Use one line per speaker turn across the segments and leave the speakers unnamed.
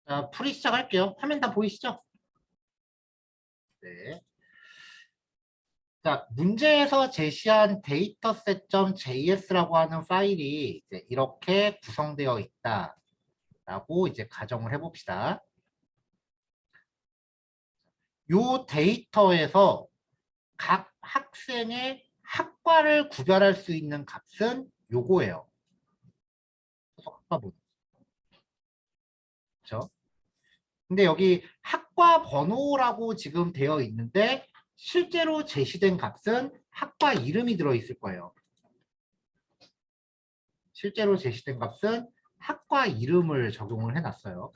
자, 풀이 시작할게요. 화면 다 보이시죠? 네. 자, 문제에서 제시한 dataset.js라고 하는 파일이 이제 이렇게 구성되어 있다라고 이제 가정을 해봅시다. 요 데이터에서 각 학생의 학과를 구별할 수 있는 값은 요거예요. 학과 번호. 그렇죠? 근데 여기 학과 번호라고 지금 되어 있는데 실제로 제시된 값은 학과 이름이 들어있을 거예요. 실제로 제시된 값은 학과 이름을 적용을 해놨어요.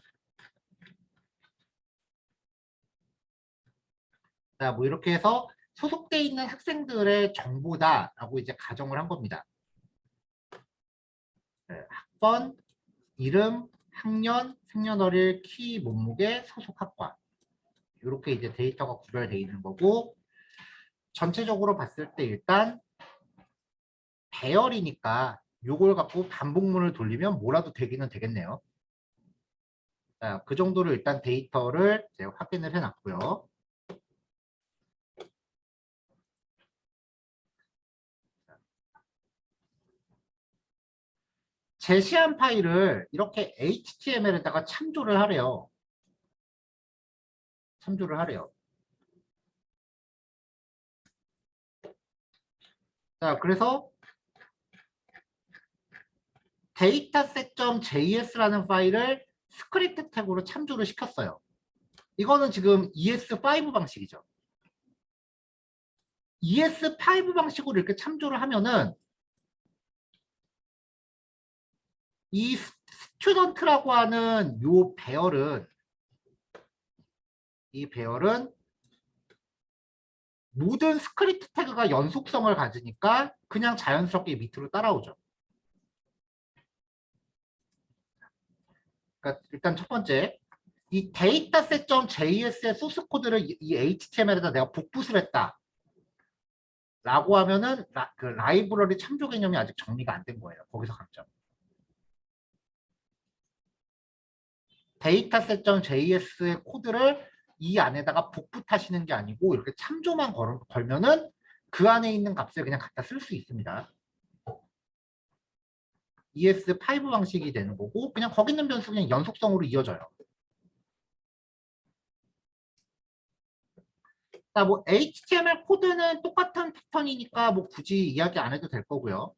자, 뭐 이렇게 해서 소속돼 있는 학생들의 정보다라고 이제 가정을 한 겁니다. 네, 학번, 이름, 학년, 생년월일, 키, 몸무게, 소속 학과. 이렇게 이제 데이터가 구별되어 있는 거고 전체적으로 봤을 때 일단 배열이니까 요걸 갖고 반복문을 돌리면 뭐라도 되기는 되겠네요. 자, 그 정도로 일단 데이터를 제가 확인을 해놨고요. 제시한 파일을 이렇게 HTML에다가 참조를 하래요. 참조를 하래요. 자, 그래서 dataset.js라는 파일을 스크립트 태그로 참조를 시켰어요. 이거는 지금 ES5 방식이죠. ES5 방식으로 이렇게 참조를 하면은 이 스튜던트라고 하는 요 배열은 이 배열은 모든 스크립트 태그가 연속성을 가지니까 그냥 자연스럽게 밑으로 따라오죠. 그러니까 일단 첫 번째, 이 dataset.js의 소스 코드를 이 HTML에다 내가 복붙을 했다. 라고 하면은 그 라이브러리 참조 개념이 아직 정리가 안 된 거예요. 거기서 강점. dataset.js의 코드를 이 안에다가 복붙하시는 게 아니고 이렇게 참조만 걸면은 그 안에 있는 값을 그냥 갖다 쓸 수 있습니다. ES5 방식이 되는 거고 그냥 거기 있는 변수 그냥 연속성으로 이어져요. 자, 뭐 HTML 코드는 똑같은 패턴이니까 뭐 굳이 이야기 안 해도 될 거고요.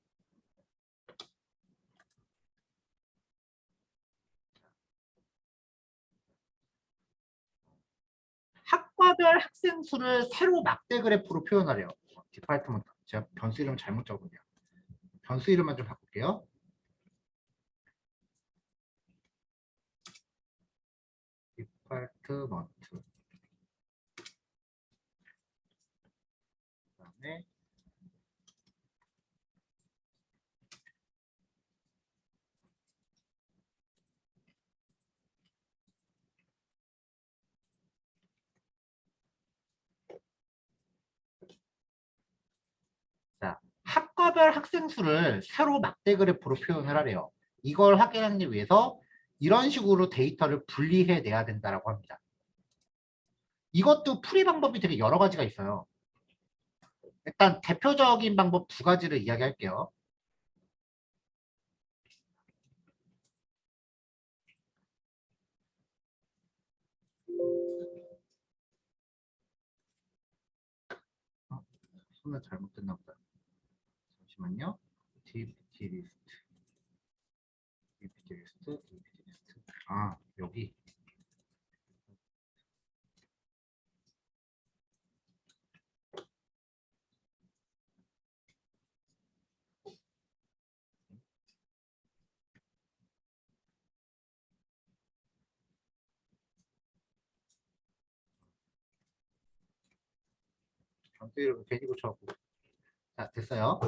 학과별 학생 수를 세로 막대 그래프로 표현하래요. 디파트먼트. 제가 변수 이름 잘못 적었네요. 변수 이름만 좀 바꿀게요. 디파트먼트. 그다음에 자, 학과별 학생 수를 세로 막대 그래프로 표현을 하래요. 이걸 확인하기 위해서 이런 식으로 데이터를 분리해 내야 된다고 합니다. 이것도 풀이 방법이 되게 여러 가지가 있어요. 일단 대표적인 방법 두 가지를 이야기할게요. 손을 잘못됐나 보다. 잠시만요. DPT 리스트, DPT 리스트, DPT 리스트. 아, 여기. 변수 이름을 괜히 고쳐갖고. 자, 됐어요.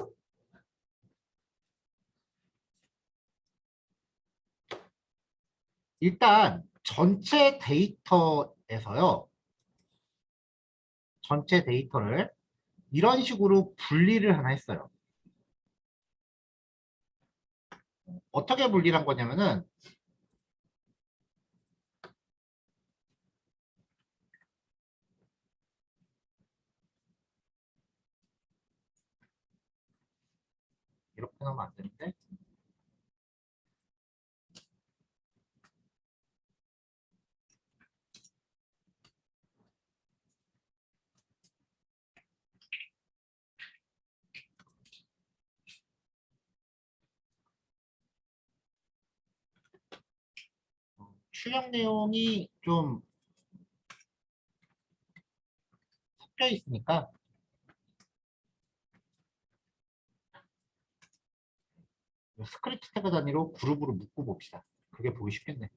일단 전체 데이터에서요. 전체 데이터를 이런 식으로 분리를 하나 했어요. 어떻게 분리를 한 거냐면은 이렇게 하면 안 되는데. 출력 내용이 좀 섞여 있으니까 스크립트 태그 단위로 그룹으로 묶고 봅시다. 그게 보기 쉽겠네.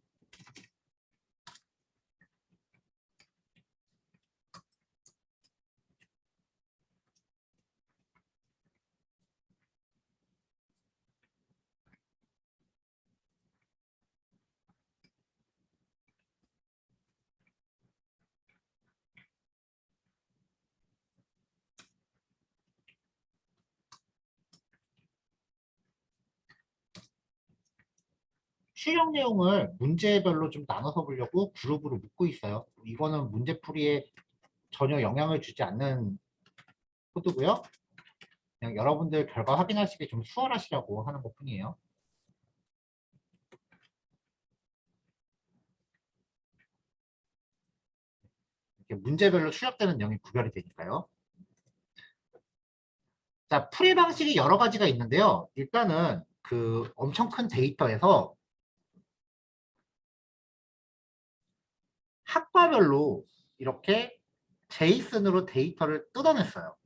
출력 내용을 문제별로 좀 나눠서 보려고 그룹으로 묶고 있어요. 이거는 문제풀이에 전혀 영향을 주지 않는 코드고요. 그냥 여러분들 결과 확인하시기 좀 수월하시라고 하는 것 뿐이에요. 이렇게 문제별로 출력되는 내용이 구별이 되니까요. 자, 풀이 방식이 여러 가지가 있는데요. 일단은 그 엄청 큰 데이터에서 학과별로 이렇게 제이슨으로 데이터를 뜯어냈어요.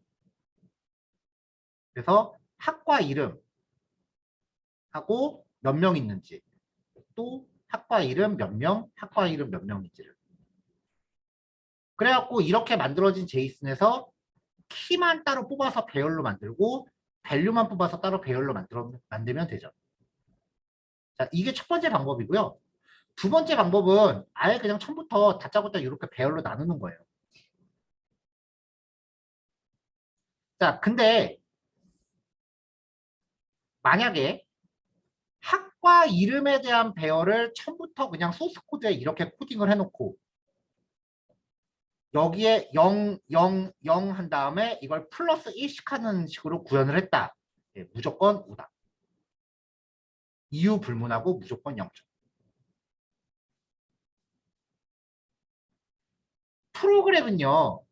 그래서 학과 이름하고 몇 명 있는지, 또 학과 이름 몇 명, 학과 이름 몇 명인지를. 그래갖고 이렇게 만들어진 제이슨에서 키만 따로 뽑아서 배열로 만들고 밸류만 뽑아서 따로 배열로 만들면 되죠. 자, 이게 첫 번째 방법이고요. 두 번째 방법은 아예 그냥 처음부터 다짜고짜 이렇게 배열로 나누는 거예요. 자, 근데 만약에 학과 이름에 대한 배열을 처음부터 그냥 소스 코드에 이렇게 코딩을 해놓고 여기에 0, 0, 0 한 다음에 이걸 플러스 1씩 하는 식으로 구현을 했다. 예, 무조건 오다. 이유 불문하고 무조건 0점. 프로그램은요.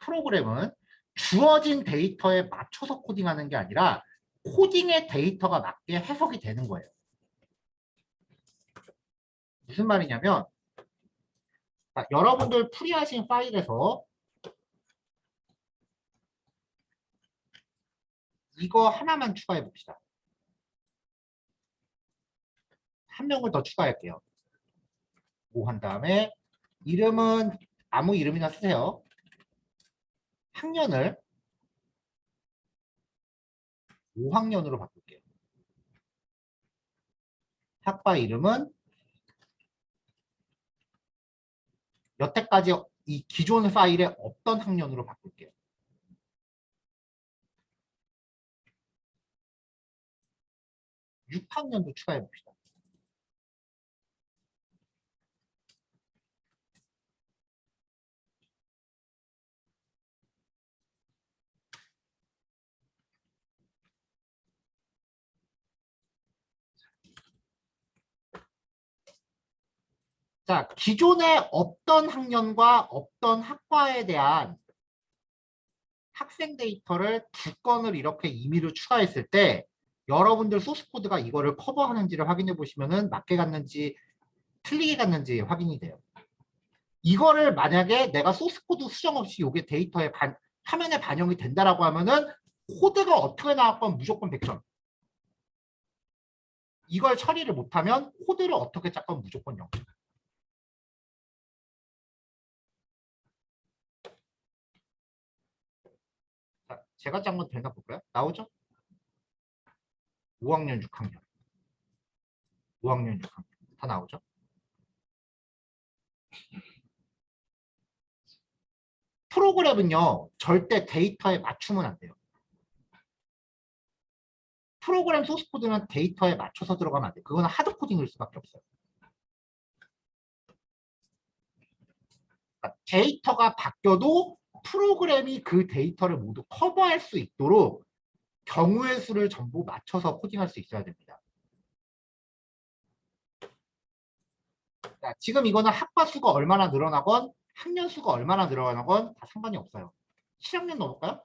프로그램은 주어진 데이터에 맞춰서 코딩하는 게 아니라 코딩의 데이터가 맞게 해석이 되는 거예요. 무슨 말이냐면 자, 여러분들 풀이하신 파일에서 이거 하나만 추가해 봅시다. 한 명을 더 추가할게요. 뭐 한 다음에 이름은 아무 이름이나 쓰세요. 학년을 5학년으로 바꿀게요. 학과 이름은 여태까지 이 기존 파일에 없던 학년으로 바꿀게요. 6학년도 추가해 봅시다. 자, 기존에 없던 학년과 없던 학과에 대한 학생 데이터를 두 건을 이렇게 임의로 추가했을 때 여러분들 소스 코드가 이거를 커버하는지를 확인해 보시면은 맞게 갔는지 틀리게 갔는지 확인이 돼요. 이거를 만약에 내가 소스 코드 수정 없이 이게 데이터에 화면에 반영이 된다라고 하면은 코드가 어떻게 나왔건 무조건 100점. 이걸 처리를 못하면 코드를 어떻게 짰건 무조건 0점. 자, 제가 짠 건 되나 볼까요? 나오죠? 5학년, 6학년. 5학년, 6학년. 다 나오죠? 프로그램은요, 절대 데이터에 맞추면 안 돼요. 프로그램 소스 코드는 데이터에 맞춰서 들어가면 안 돼요. 그거는 하드 코딩일 수밖에 없어요. 그러니까 데이터가 바뀌어도 프로그램이 그 데이터를 모두 커버할 수 있도록 경우의 수를 전부 맞춰서 코딩할 수 있어야 됩니다. 자, 지금 이거는 학과 수가 얼마나 늘어나건 학년 수가 얼마나 늘어나건 다 상관이 없어요. 실학년 넣어볼까요?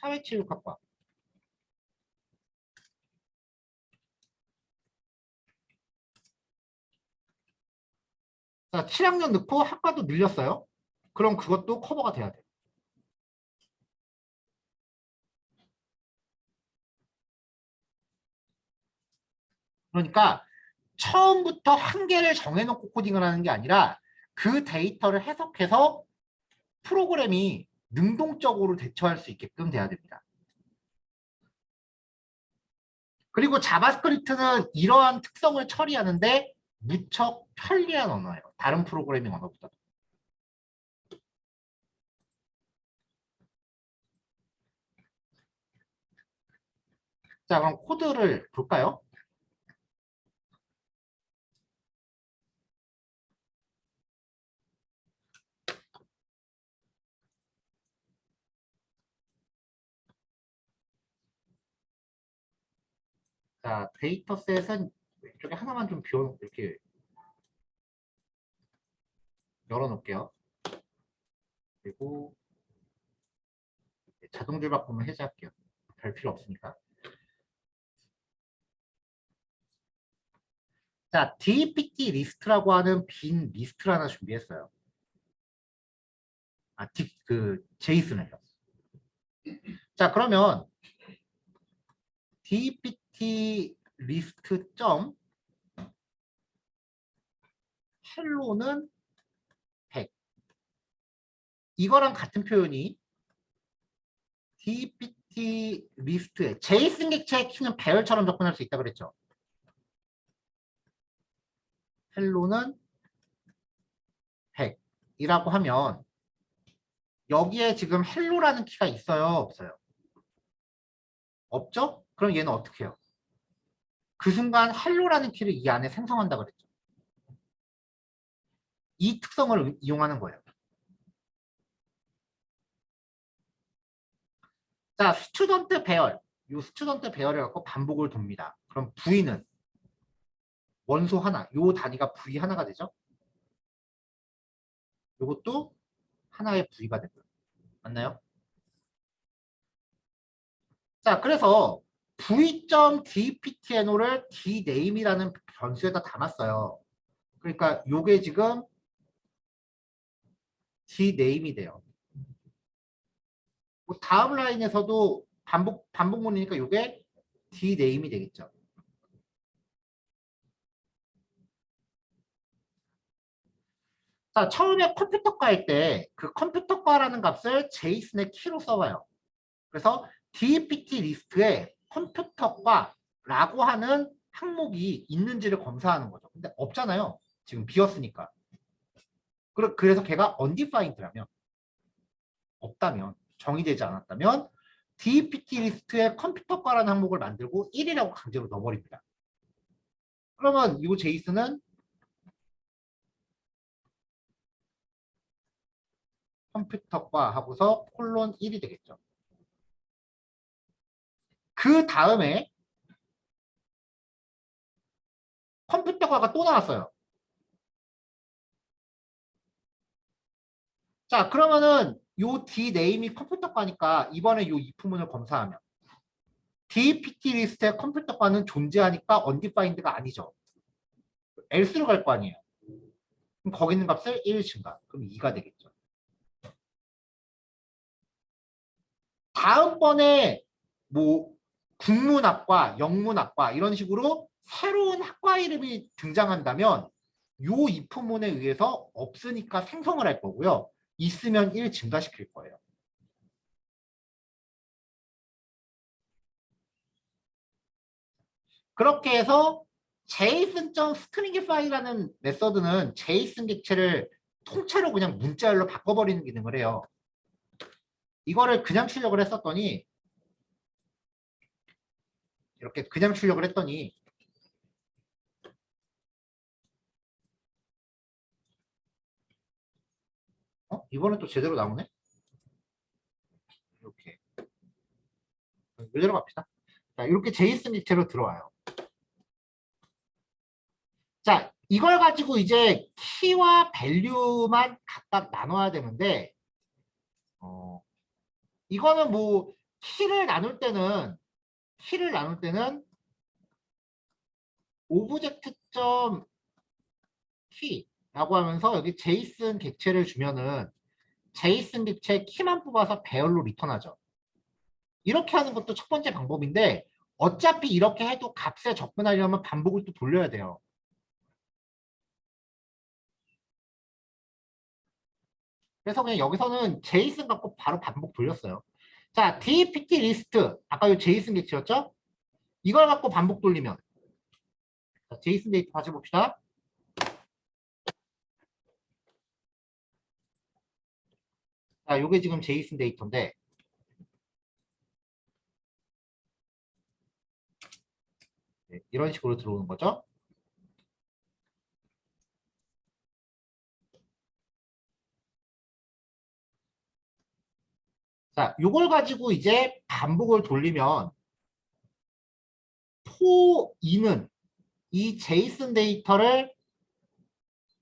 사회체육학과. 자, 7학년 넣고 학과도 늘렸어요. 그럼 그것도 커버가 돼야 돼요. 그러니까 처음부터 한계를 정해놓고 코딩을 하는 게 아니라 그 데이터를 해석해서 프로그램이 능동적으로 대처할 수 있게끔 돼야 됩니다. 그리고 자바스크립트는 이러한 특성을 처리하는데 무척 편리한 언어예요. 다른 프로그래밍 언어보다. 자, 그럼 코드를 볼까요? 자, 데이터셋은 왼쪽에 하나만 좀 비워놓고 이렇게 열어놓을게요. 그리고 자동 줄바꿈을 해제할게요. 별 필요 없으니까. 자, DPT 리스트라고 하는 빈 리스트를 하나 준비했어요. 아, 그 제이슨에요. 자, 그러면 DPT 리스트 점 헬로는 100. 이거랑 같은 표현이 DPT 리스트에 제이슨 객체의 키는 배열처럼 접근할 수 있다 그랬죠. 헬로는 100이라고 하면 여기에 지금 헬로라는 키가 있어요, 없어요? 없죠? 그럼 얘는 어떻게 해요? 그 순간 헬로라는 키를 이 안에 생성한다 그랬죠. 이 특성을 이용하는 거예요. 자, 스튜던트 배열. 이 스튜던트 배열을 갖고 반복을 돕니다. 그럼 V는 원소 하나, 요 단위가 V 하나가 되죠? 요것도 하나의 V가 됩니다. 맞나요? 자, 그래서 v.dptno를 dname이라는 변수에다 담았어요. 그러니까 요게 지금 dname이 돼요. 뭐 다음 라인에서도 반복문이니까 요게 dname이 되겠죠. 자, 처음에 컴퓨터과 할 때 그 컴퓨터과라는 값을 제이슨의 키로 써봐요. 그래서 dpt 리스트에 컴퓨터과라고 하는 항목이 있는지를 검사하는 거죠. 근데 없잖아요. 지금 비었으니까. 그래서 걔가 undefined라면 없다면 정의되지 않았다면 dpt 리스트에 컴퓨터과라는 항목을 만들고 1이라고 강제로 넣어버립니다. 그러면 이 제이슨은 컴퓨터과 하고서 콜론 1이 되겠죠. 그 다음에 컴퓨터과가 또 나왔어요. 자, 그러면은 요 D 네임이 컴퓨터과니까 이번에 요 if문을 검사하면 dpt 리스트에 컴퓨터과는 존재하니까 undefined가 아니죠. else로 갈 거 아니에요. 그럼 거기 있는 값을 1 증가. 그럼 2가 되겠죠. 다음번에 뭐 국문학과, 영문학과 이런 식으로 새로운 학과 이름이 등장한다면 요 if문에 의해서 없으니까 생성을 할 거고요. 있으면 1 증가시킬 거예요. 그렇게 해서 json.stringify라는 메서드는 제이슨 객체를 통째로 그냥 문자열로 바꿔버리는 기능을 해요. 이거를 그냥 출력을 했었더니 이렇게 그냥 출력을 했더니 이번엔 또 제대로 나오네? 이대로 갑시다. 자, 이렇게 제이슨 객체로 들어와요. 자, 이걸 가지고 이제 키와 밸류만 각각 나눠야 되는데, 어, 이거는 뭐, 키를 나눌 때는 오브젝트.키라고 하면서 여기 제이슨 객체를 주면은 제이슨 객체 키만 뽑아서 배열로 리턴하죠. 이렇게 하는 것도 첫 번째 방법인데 어차피 이렇게 해도 값에 접근하려면 반복을 또 돌려야 돼요. 그래서 그냥 여기서는 제이슨 갖고 바로 반복 돌렸어요. 자, DPT 리스트. 아까 이 제이슨 객체였죠? 이걸 갖고 반복 돌리면 자, 제이슨 데이터 다시 봅시다. 자, 이게 지금 제이슨 데이터인데 네, 이런 식으로 들어오는 거죠. 자, 이걸 가지고 이제 반복을 돌리면 포2는 이 제이슨 데이터를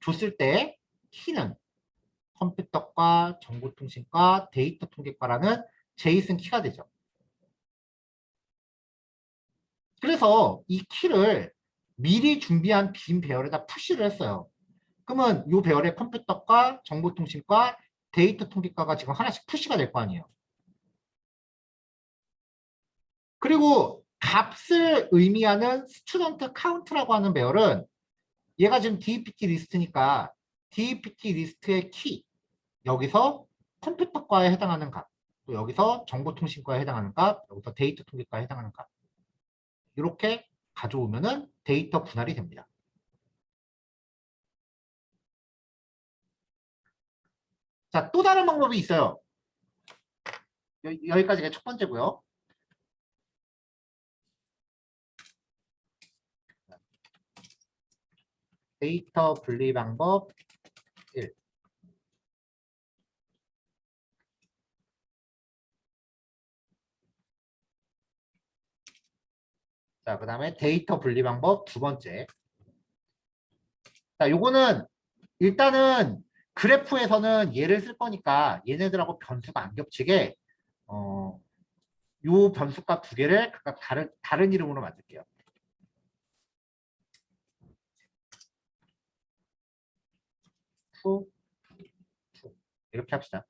줬을 때 키는 컴퓨터과 정보통신과 데이터 통계과라는 제이슨 키가 되죠. 그래서 이 키를 미리 준비한 빈 배열에다 푸시를 했어요. 그러면 이 배열에 컴퓨터과 정보통신과 데이터 통계과가 지금 하나씩 푸시가 될 거 아니에요. 그리고 값을 의미하는 스튜던트 카운트라고 하는 배열은 얘가 지금 DPT 리스트니까 DPT 리스트의 키 여기서 컴퓨터과에 해당하는 값, 또 여기서 정보통신과에 해당하는 값, 여기서 데이터 통계과에 해당하는 값 이렇게 가져오면은 데이터 분할이 됩니다. 자, 또 다른 방법이 있어요. 여기까지가 첫 번째고요. 데이터 분리 방법 1. 자, 그 다음에 데이터 분리 방법 두 번째. 자, 요거는 일단은 그래프에서는 얘를 쓸 거니까 얘네들하고 변수가 안 겹치게 요 변수값 두 개를 각각 다른 이름으로 만들게요. 푸, 푸. 이렇게 합시다.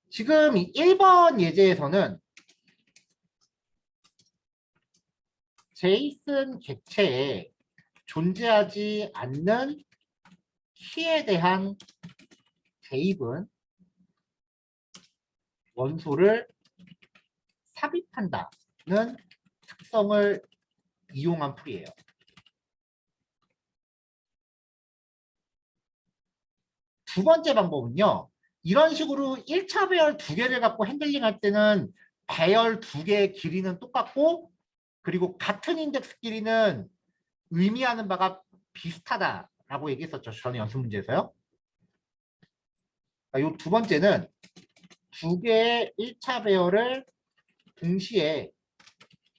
지금 1번 예제에서는 제이슨 객체에 존재하지 않는 키에 대한 대입은 원소를 삽입한다는 특성을 이용한 풀이에요. 두 번째 방법은요. 이런 식으로 1차 배열 두 개를 갖고 핸들링 할 때는 배열 두 개의 길이는 똑같고 그리고 같은 인덱스 길이는 의미하는 바가 비슷하다라고 얘기했었죠. 전에 연습 문제에서요. 이 두 번째는 두 개의 1차 배열을 동시에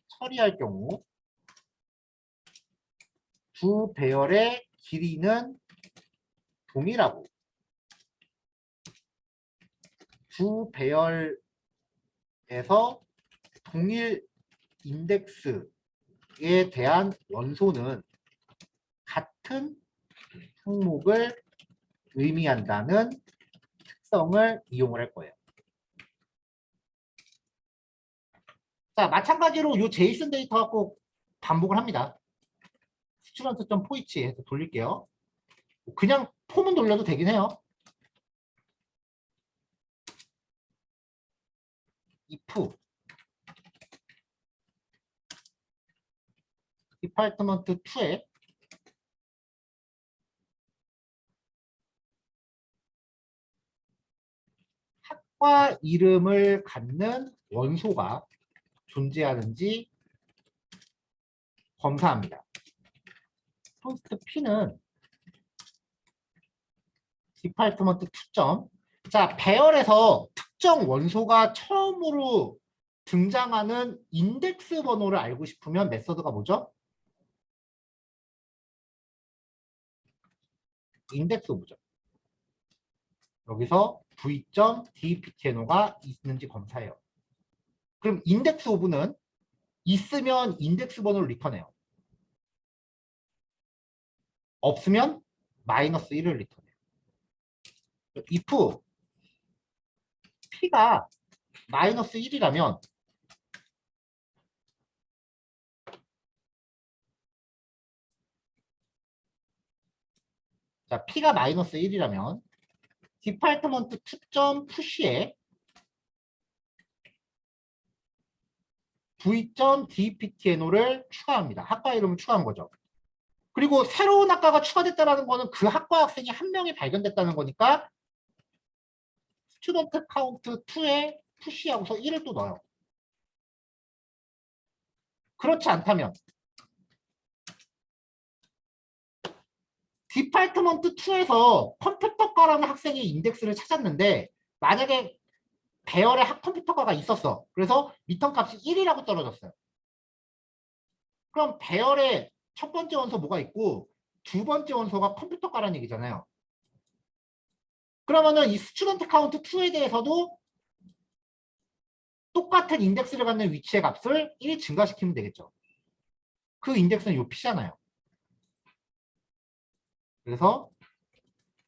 처리할 경우 두 배열의 길이는 동일하고 두 배열에서 동일 인덱스에 대한 원소는 같은 항목을 의미한다는 특성을 이용을 할 거예요. 자, 마찬가지로 이 제이슨 데이터 갖고 반복을 합니다. 스튜던트.포이치 해서 돌릴게요. 그냥 폼은 돌려도 되긴 해요. if 디파트먼트 2에 학과 이름을 갖는 원소가 존재하는지 검사합니다. 포스트 P는 디파트먼트 특점. 자, 배열에서 특정 원소가 처음으로 등장하는 인덱스 번호를 알고 싶으면 메서드가 뭐죠? 인덱스 오브죠. 여기서 v.dptno가 있는지 검사해요. 그럼 인덱스 오브는 있으면 인덱스 번호를 리턴해요. 없으면 마이너스 1을 리턴해요. if p가 마이너스 1이라면 자, p가 마이너스 1이라면 디파트먼트 특점 푸시에 v.dptno를 추가합니다. 학과 이름을 추가한 거죠. 그리고 새로운 학과가 추가됐다는 거는 그 학과 학생이 한 명이 발견됐다는 거니까 스튜던트 카운트 2에 푸시하고서 1을 또 넣어요. 그렇지 않다면 디파트먼트 2에서 컴퓨터과라는 학생의 인덱스를 찾았는데 만약에 배열에 컴퓨터과가 있었어. 그래서 리턴 값이 1이라고 떨어졌어요. 그럼 배열에 첫 번째 원소 뭐가 있고 두 번째 원소가 컴퓨터과라는 얘기잖아요. 그러면은 이 스튜던트 카운트 2에 대해서도 똑같은 인덱스를 갖는 위치의 값을 1 증가시키면 되겠죠. 그 인덱스는 요 P잖아요. 그래서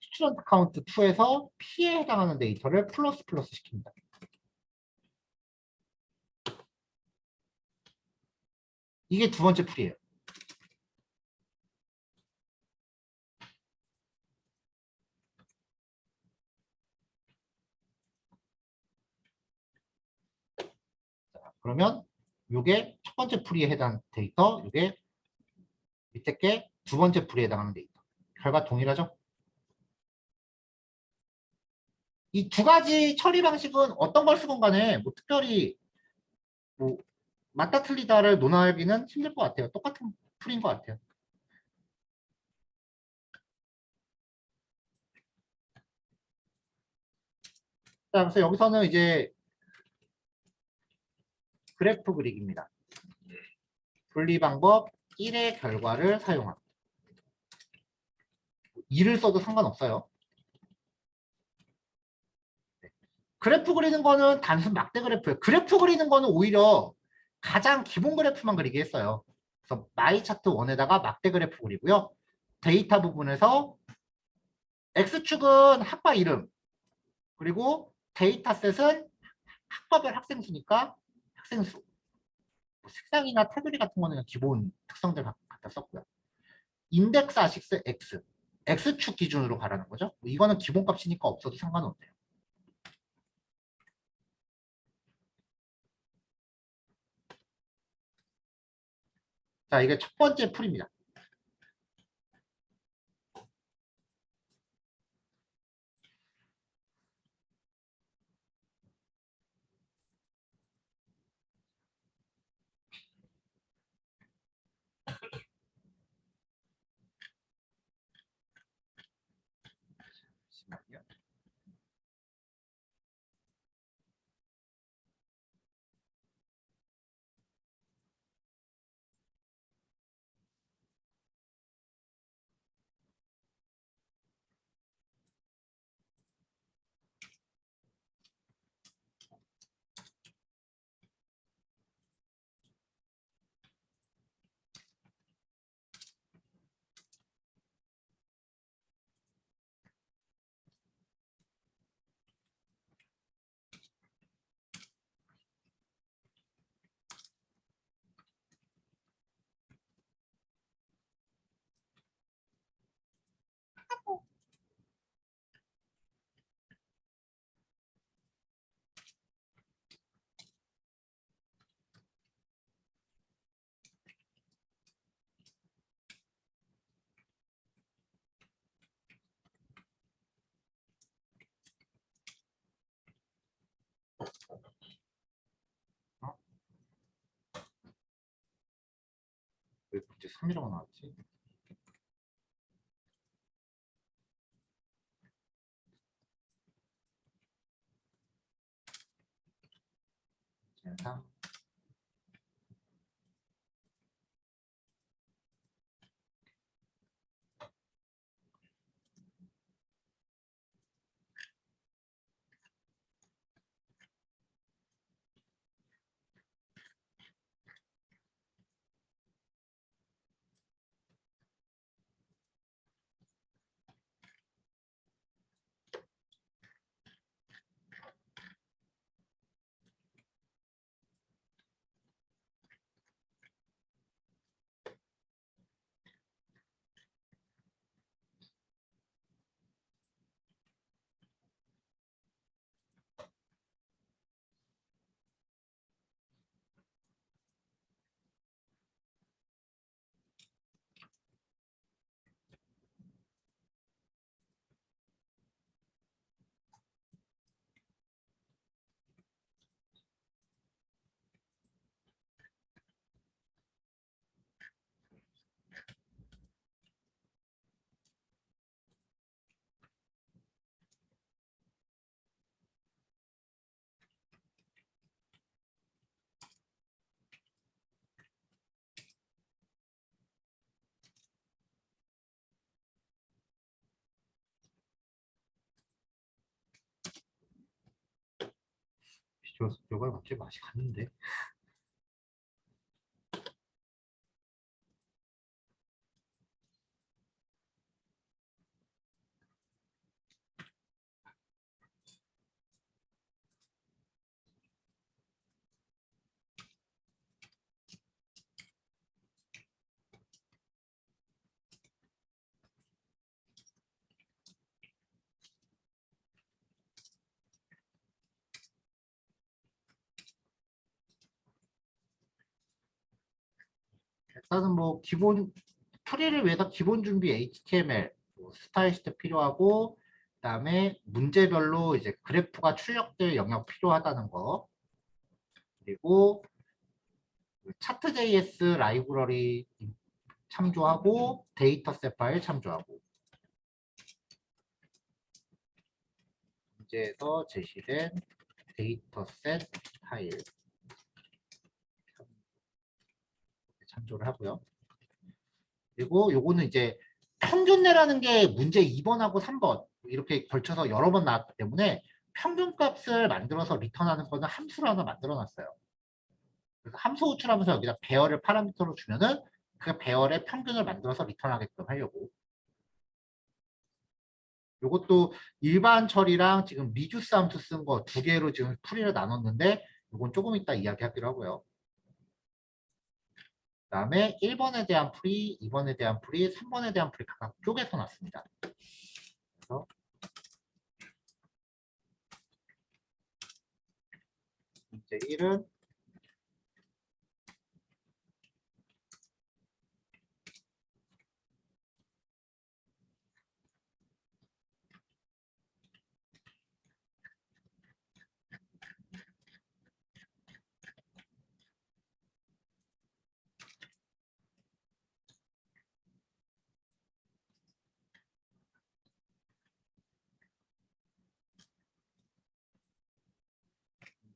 스튜던트 카운트 2에서 P에 해당하는 데이터를 플러스 시킵니다. 이게 두 번째 풀이에요. 자, 그러면 요게 첫 번째 풀이에 해당하는 데이터, 요게 밑에 게 두 번째 풀이에 해당하는 데이터. 결과 동일하죠? 이 두 가지 처리 방식은 어떤 걸 쓰건 간에 뭐 특별히 뭐 맞다 틀리다를 논하기는 힘들 것 같아요. 똑같은 풀인 것 같아요. 자, 그래서 여기서는 이제 그래프 그리기입니다. 분리 방법 1의 결과를 사용합니다. 2를 써도 상관없어요. 그래프 그리는 거는 단순 막대 그래프예요. 그래프 그리는 거는 오히려 가장 기본 그래프만 그리게 했어요. 그래서 마이 차트 1에다가 막대 그래프 그리고요. 데이터 부분에서 X축은 학과 이름, 그리고 데이터셋은 학과별 학생 수니까 학생 수. 뭐 색상이나 테두리 같은 거는 그냥 기본 특성들 갖다 썼고요. 인덱스 아식스 X. X축 기준으로 가라는 거죠. 뭐 이거는 기본값이니까 없어도 상관없네요. 자, 이게 첫 번째 풀입니다. 잠시만요. 어? 왜 문제 3이라고 나왔지? 영상. 이걸 갑자기 맛이 갔는데. 일단은 뭐 기본 풀이를 위해서 기본 준비 HTML, 뭐 스타일시트 필요하고, 그다음에 문제별로 이제 그래프가 출력될 영역 필요하다는 거, 그리고 차트.js 라이브러리 참조하고 데이터셋 파일 참조하고 문제에서 제시된 데이터셋 파일 참조를 하고요. 그리고 요거는 이제 평균내라는 게 문제 2번하고 3번 이렇게 걸쳐서 여러 번 나왔기 때문에 평균값을 만들어서 리턴하는 거는 함수를 하나 만들어 놨어요. 그래서 함수 호출하면서 여기다 배열을 파라미터로 주면은 그 배열의 평균을 만들어서 리턴하게끔 하려고. 요것도 일반 처리랑 지금 리듀스 함수 쓴 거 두 개로 지금 풀이를 나눴는데 요건 조금 이따 이야기하기로 하고요. 그다음에 1번에 대한 풀이, 2번에 대한 풀이, 3번에 대한 풀이 각각 쪼개서 놨습니다. 그래서 문제 1은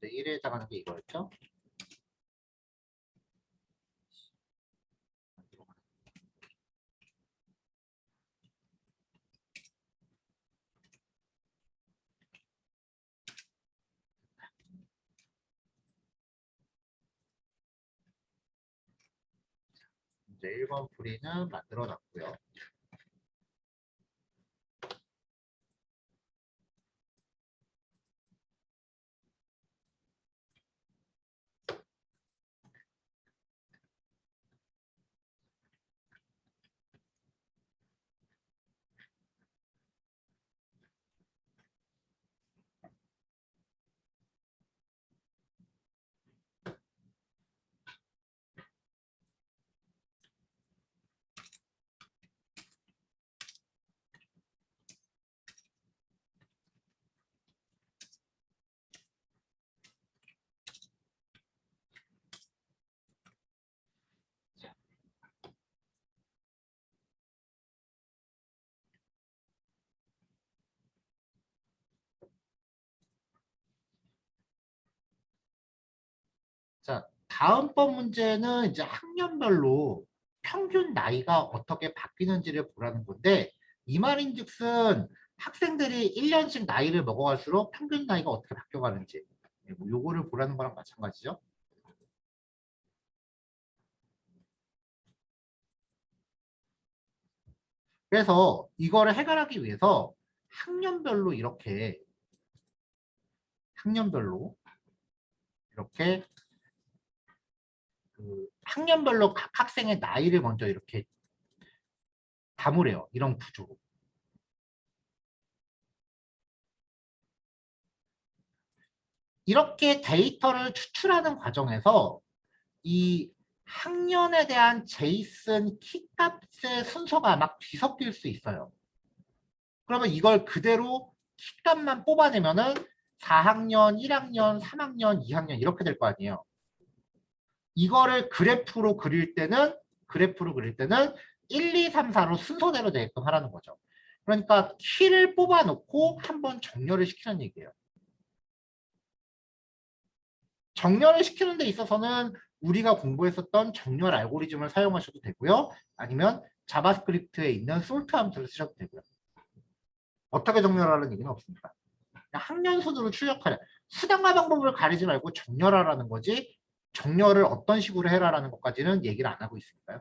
문제 1에 해당하는 게 이거였죠. 문제 1번 풀이는 만들어 놨고요. 자, 다음번 문제는 이제 학년별로 평균 나이가 어떻게 바뀌는지를 보라는 건데, 이 말인즉슨 학생들이 1년씩 나이를 먹어갈수록 평균 나이가 어떻게 바뀌어가는지, 뭐 요거를 보라는 거랑 마찬가지죠. 그래서 이거를 해결하기 위해서 학년별로 학년별로 이렇게 그 학년별로 각 학생의 나이를 먼저 이렇게 담으래요. 이런 구조로. 이렇게 데이터를 추출하는 과정에서 이 학년에 대한 제이슨 키값의 순서가 막 뒤섞일 수 있어요. 그러면 이걸 그대로 키값만 뽑아내면은 4학년, 1학년, 3학년, 2학년 이렇게 될 거 아니에요. 이거를 그래프로 그릴 때는 1, 2, 3, 4로 순서대로 되게끔 하라는 거죠. 그러니까 키를 뽑아놓고 한번 정렬을 시키는 얘기예요. 정렬을 시키는 데 있어서는 우리가 공부했었던 정렬 알고리즘을 사용하셔도 되고요. 아니면 자바스크립트에 있는 솔트 함수를 쓰셔도 되고요. 어떻게 정렬하라는 얘기는 없습니다. 그냥 학년 순으로 출력하래. 수단과 방법을 가리지 말고 정렬하라는 거지, 정렬을 어떤 식으로 해라라는 것까지는 얘기를 안 하고 있으니까요.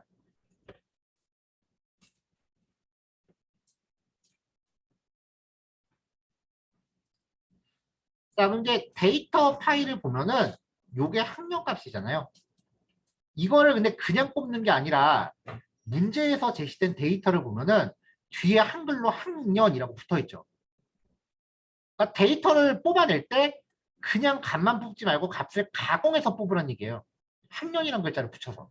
자, 근데 데이터 파일을 보면은 요게 학년 값이잖아요. 이거를 근데 그냥 뽑는 게 아니라 문제에서 제시된 데이터를 보면은 뒤에 한글로 학년이라고 붙어 있죠. 그러니까 데이터를 뽑아낼 때 그냥 값만 뽑지 말고 값을 가공해서 뽑으라는 얘기예요. 학년이란 글자를 붙여서.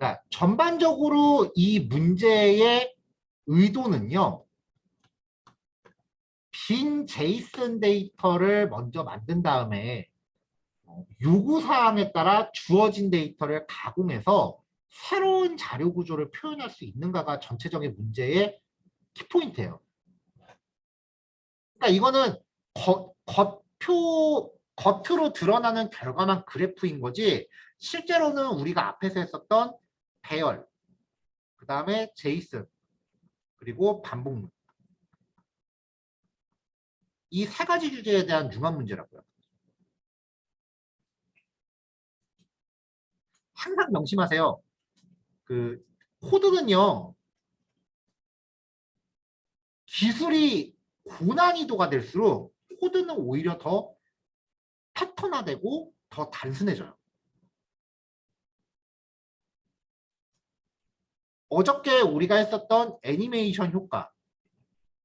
자, 전반적으로 이 문제의 의도는요. 빈 제이슨 데이터를 먼저 만든 다음에 요구사항에 따라 주어진 데이터를 가공해서 새로운 자료 구조를 표현할 수 있는가가 전체적인 문제의 키포인트예요. 그러니까 이거는 겉으로 드러나는 결과만 그래프인 거지, 실제로는 우리가 앞에서 했었던 배열, 그 다음에 제이슨, 그리고 반복문, 이 세 가지 주제에 대한 융합 문제라고요. 항상 명심하세요. 그 코드는요, 기술이 고난이도가 될수록 코드는 오히려 더 패턴화되고 더 단순해져요. 어저께 우리가 했었던 애니메이션 효과.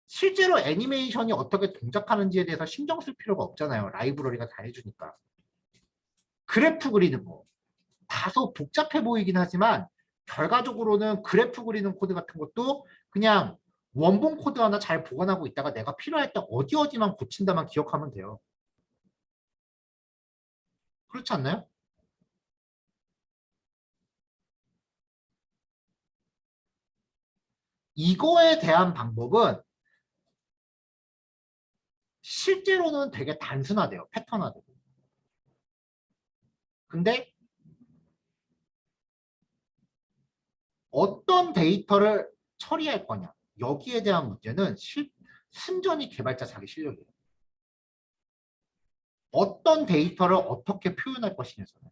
실제로 애니메이션이 어떻게 동작하는지에 대해서 신경 쓸 필요가 없잖아요. 라이브러리가 다 해주니까. 그래프 그리는 거. 다소 복잡해 보이긴 하지만 결과적으로는 그래프 그리는 코드 같은 것도 그냥 원본 코드 하나 잘 보관하고 있다가 내가 필요할 때 어디 어디만 고친다만 기억하면 돼요. 그렇지 않나요? 이거에 대한 방법은 실제로는 되게 단순하대요. 패턴화되고. 근데 어떤 데이터를 처리할 거냐. 여기에 대한 문제는 순전히 개발자 자기 실력이에요. 어떤 데이터를 어떻게 표현할 것이냐잖아요.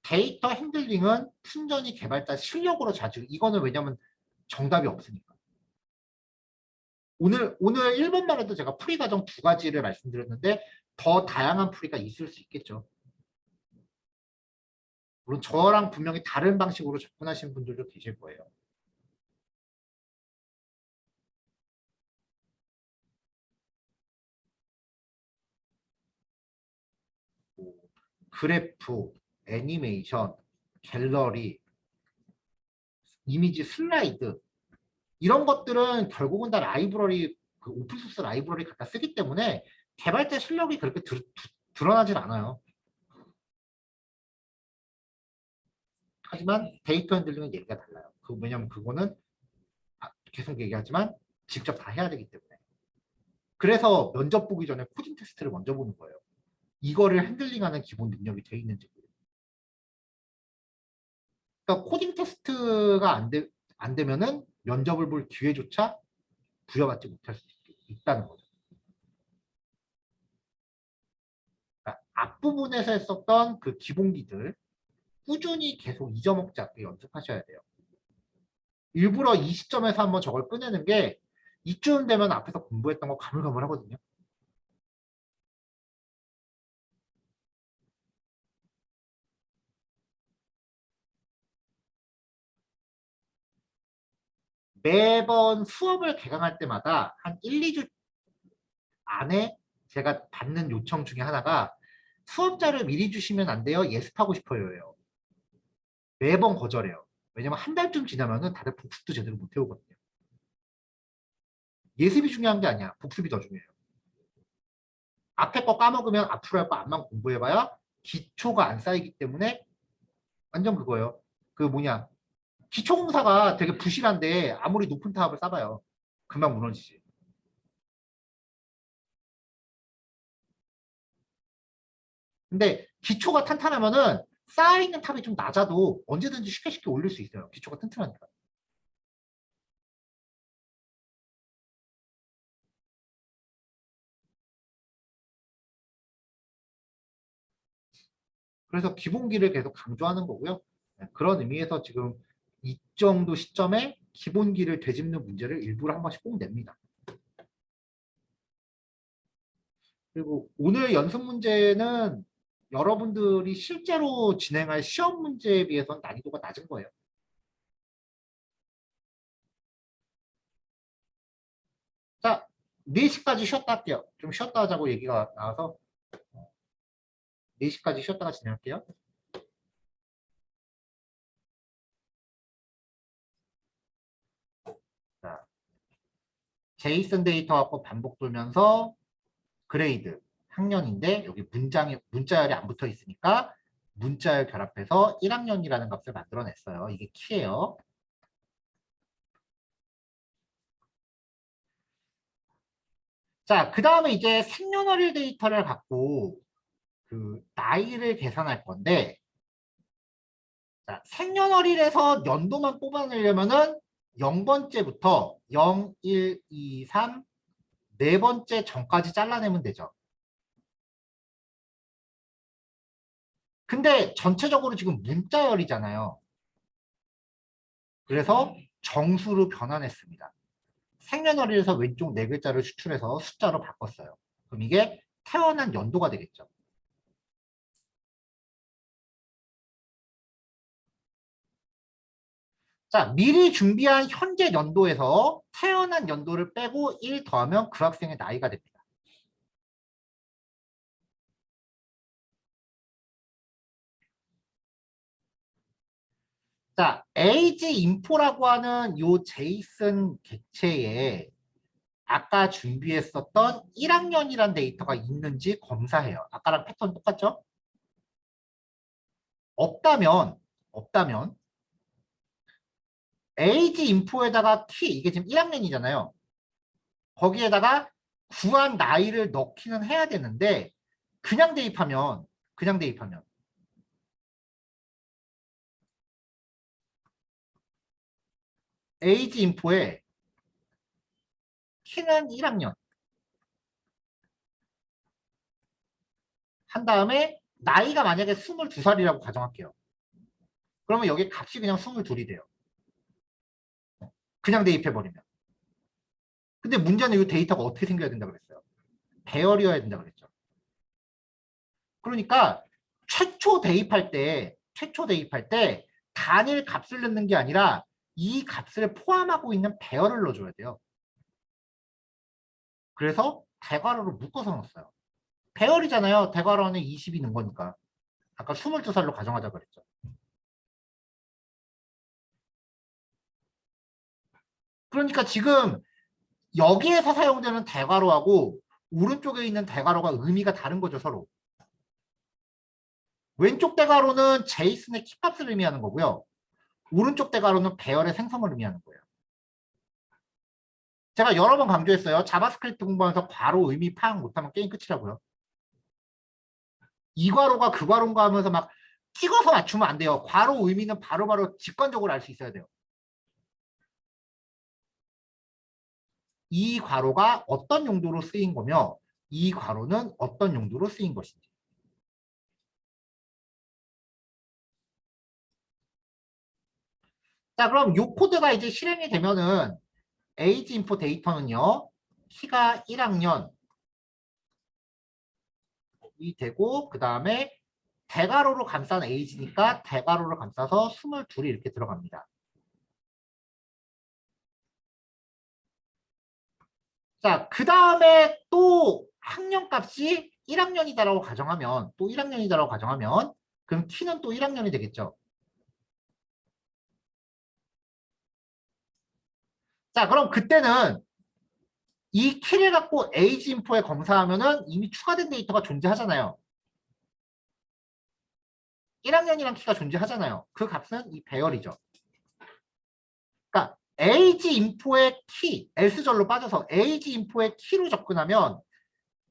데이터 핸들링은 순전히 개발자 실력으로 자주, 이거는 왜냐면 정답이 없으니까. 오늘 1번만 해도 제가 풀이 과정 두 가지를 말씀드렸는데 더 다양한 풀이가 있을 수 있겠죠. 물론 저랑 분명히 다른 방식으로 접근하시는 분들도 계실 거예요. 뭐 그래프, 애니메이션, 갤러리, 이미지 슬라이드, 이런 것들은 결국은 다 라이브러리, 그 오픈소스 라이브러리 갖다 쓰기 때문에 개발자 실력이 그렇게 드러나질 않아요. 하지만 데이터 핸들링은 얘기가 달라요. 왜냐면 그거는 계속 얘기하지만 직접 다 해야 되기 때문에. 그래서 면접 보기 전에 코딩 테스트를 먼저 보는 거예요. 이거를 핸들링하는 기본 능력이 돼 있는지. 그러니까 코딩 테스트가 안 되면은 면접을 볼 기회조차 부여받지 못할 수 있다는 거죠. 그러니까 앞부분에서 했었던 그 기본기들 꾸준히 계속 잊어먹지 않게 연습하셔야 돼요. 일부러 이 시점에서 한번 저걸 꺼내는 게 이쯤 되면 앞에서 공부했던 거 가물가물하거든요. 매번 수업을 개강할 때마다 한 1, 2주 안에 제가 받는 요청 중에 하나가 수업자를 미리 주시면 안 돼요. 예습하고 싶어요예요. 매번 거절해요. 왜냐면 한 달쯤 지나면은 다들 복습도 제대로 못 해오거든요. 예습이 중요한 게 아니야. 복습이 더 중요해요. 앞에 거 까먹으면 앞으로 할 거 안만 공부해봐야 기초가 안 쌓이기 때문에 완전 그거예요. 그 뭐냐. 기초공사가 되게 부실한데 아무리 높은 타압을 쌓아봐요. 금방 무너지지. 근데 기초가 탄탄하면은 쌓여있는 탑이 좀 낮아도 언제든지 쉽게 쉽게 올릴 수 있어요. 기초가 튼튼하니까. 그래서 기본기를 계속 강조하는 거고요. 네, 그런 의미에서 지금 이 정도 시점에 기본기를 되짚는 문제를 일부러 한 번씩 꼭 냅니다. 그리고 오늘 연습 문제는 여러분들이 실제로 진행할 시험 문제에 비해서는 난이도가 낮은 거예요. 자, 4시까지 쉬었다 할게요. 좀 쉬었다 하자고 얘기가 나와서 4시까지 쉬었다가 진행할게요. 자, 제이슨 데이터 갖고 반복 돌면서 그레이드 학년인데 여기 문자열이 안 붙어 있으니까 문자열 결합해서 1학년이라는 값을 만들어냈어요. 이게 키예요. 자, 그 다음에 이제 생년월일 데이터를 갖고 그 나이를 계산할 건데, 자, 생년월일에서 연도만 뽑아내려면은 0번째부터 0, 1, 2, 3, 네 번째 전까지 잘라내면 되죠. 근데 전체적으로 지금 문자열이잖아요. 그래서 정수로 변환했습니다. 생년월일에서 왼쪽 네 글자를 추출해서 숫자로 바꿨어요. 그럼 이게 태어난 연도가 되겠죠. 자, 미리 준비한 현재 연도에서 태어난 연도를 빼고 1 더하면 그 학생의 나이가 됩니다. 자, age info라고 하는 요 제이슨 객체에 아까 준비했었던 1학년이란 데이터가 있는지 검사해요. 아까랑 패턴 똑같죠? 없다면 age info에다가 키, 이게 지금 1학년이잖아요. 거기에다가 구한 나이를 넣기는 해야 되는데 그냥 대입하면 age info에 키는 1학년 한 다음에 나이가 만약에 22살이라고 가정할게요. 그러면 여기 값이 그냥 22이 돼요. 그냥 대입해버리면. 근데 문제는 이 데이터가 어떻게 생겨야 된다고 그랬어요? 배열이어야 된다고 그랬죠. 그러니까 최초 대입할 때 단일 값을 넣는 게 아니라 이 값을 포함하고 있는 배열을 넣어줘야 돼요. 그래서 대괄호로 묶어서 넣었어요. 배열이잖아요. 대괄호 안에 20이 넣은 거니까. 아까 22살로 가정하자 그랬죠. 그러니까 지금 여기에서 사용되는 대괄호하고 오른쪽에 있는 대괄호가 의미가 다른 거죠, 서로. 왼쪽 대괄호는 제이슨의 키값을 의미하는 거고요. 오른쪽 대괄호는 배열의 생성을 의미하는 거예요. 제가 여러 번 강조했어요. 자바스크립트 공부하면서 괄호 의미 파악 못하면 게임 끝이라고요. 이 괄호가 그 괄호인가 하면서 막 찍어서 맞추면 안 돼요. 괄호 의미는 바로바로 직관적으로 알 수 있어야 돼요. 이 괄호가 어떤 용도로 쓰인 거며 이 괄호는 어떤 용도로 쓰인 것인지. 자, 그럼 이 코드가 이제 실행이 되면은 age info 데이터는요. 키가 1학년이 되고 그 다음에 대괄호로 감싼 age니까 대괄호를 감싸서 22이 이렇게 들어갑니다. 자, 그 다음에 또 학년값이 1학년이다라고 가정하면 또 1학년이다라고 가정하면 그럼 키는 또 1학년이 되겠죠. 자, 그럼 그때는 이 키를 갖고 age info에 검사하면은 이미 추가된 데이터가 존재하잖아요. 1학년이랑 키가 존재하잖아요. 그 값은 이 배열이죠. 그러니까 age info의 키, else절로 빠져서 age info의 키로 접근하면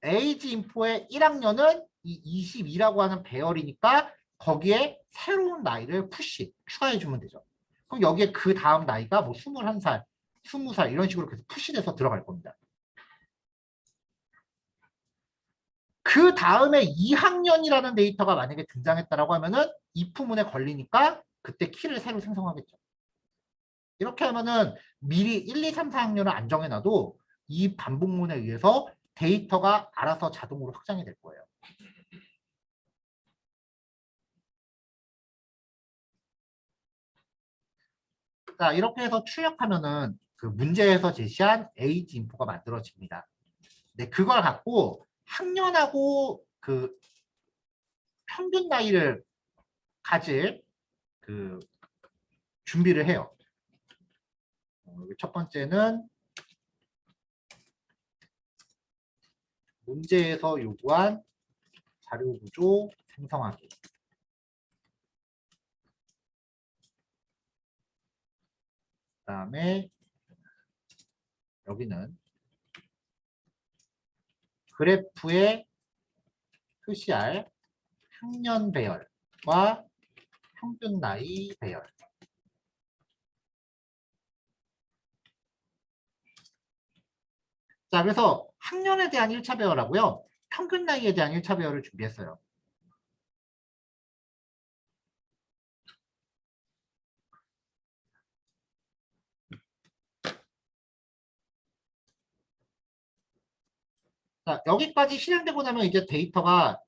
age info의 1학년은 이 22라고 하는 배열이니까 거기에 새로운 나이를 푸시, 추가해주면 되죠. 그럼 여기에 그 다음 나이가 뭐 21살, 20살 이런 식으로 계속 푸시돼서 들어갈 겁니다. 그 다음에 2학년이라는 데이터가 만약에 등장했다라고 하면은 if문에 걸리니까 그때 키를 새로 생성하겠죠. 이렇게 하면은 미리 1, 2, 3, 4학년을 안 정해놔도 이 반복문에 의해서 데이터가 알아서 자동으로 확장이 될 거예요. 자, 이렇게 해서 출력하면은 그 문제에서 제시한 age 인포가 만들어집니다. 네, 그걸 갖고 학년하고 그 평균 나이를 가질 그 준비를 해요. 첫 번째는 문제에서 요구한 자료 구조 생성하기. 그다음에 여기는 그래프에 표시할 학년 배열과 평균 나이 배열. 자, 그래서 학년에 대한 1차 배열하고요. 평균 나이에 대한 1차 배열을 준비했어요. 자, 여기까지 실행되고 나면 이제 데이터가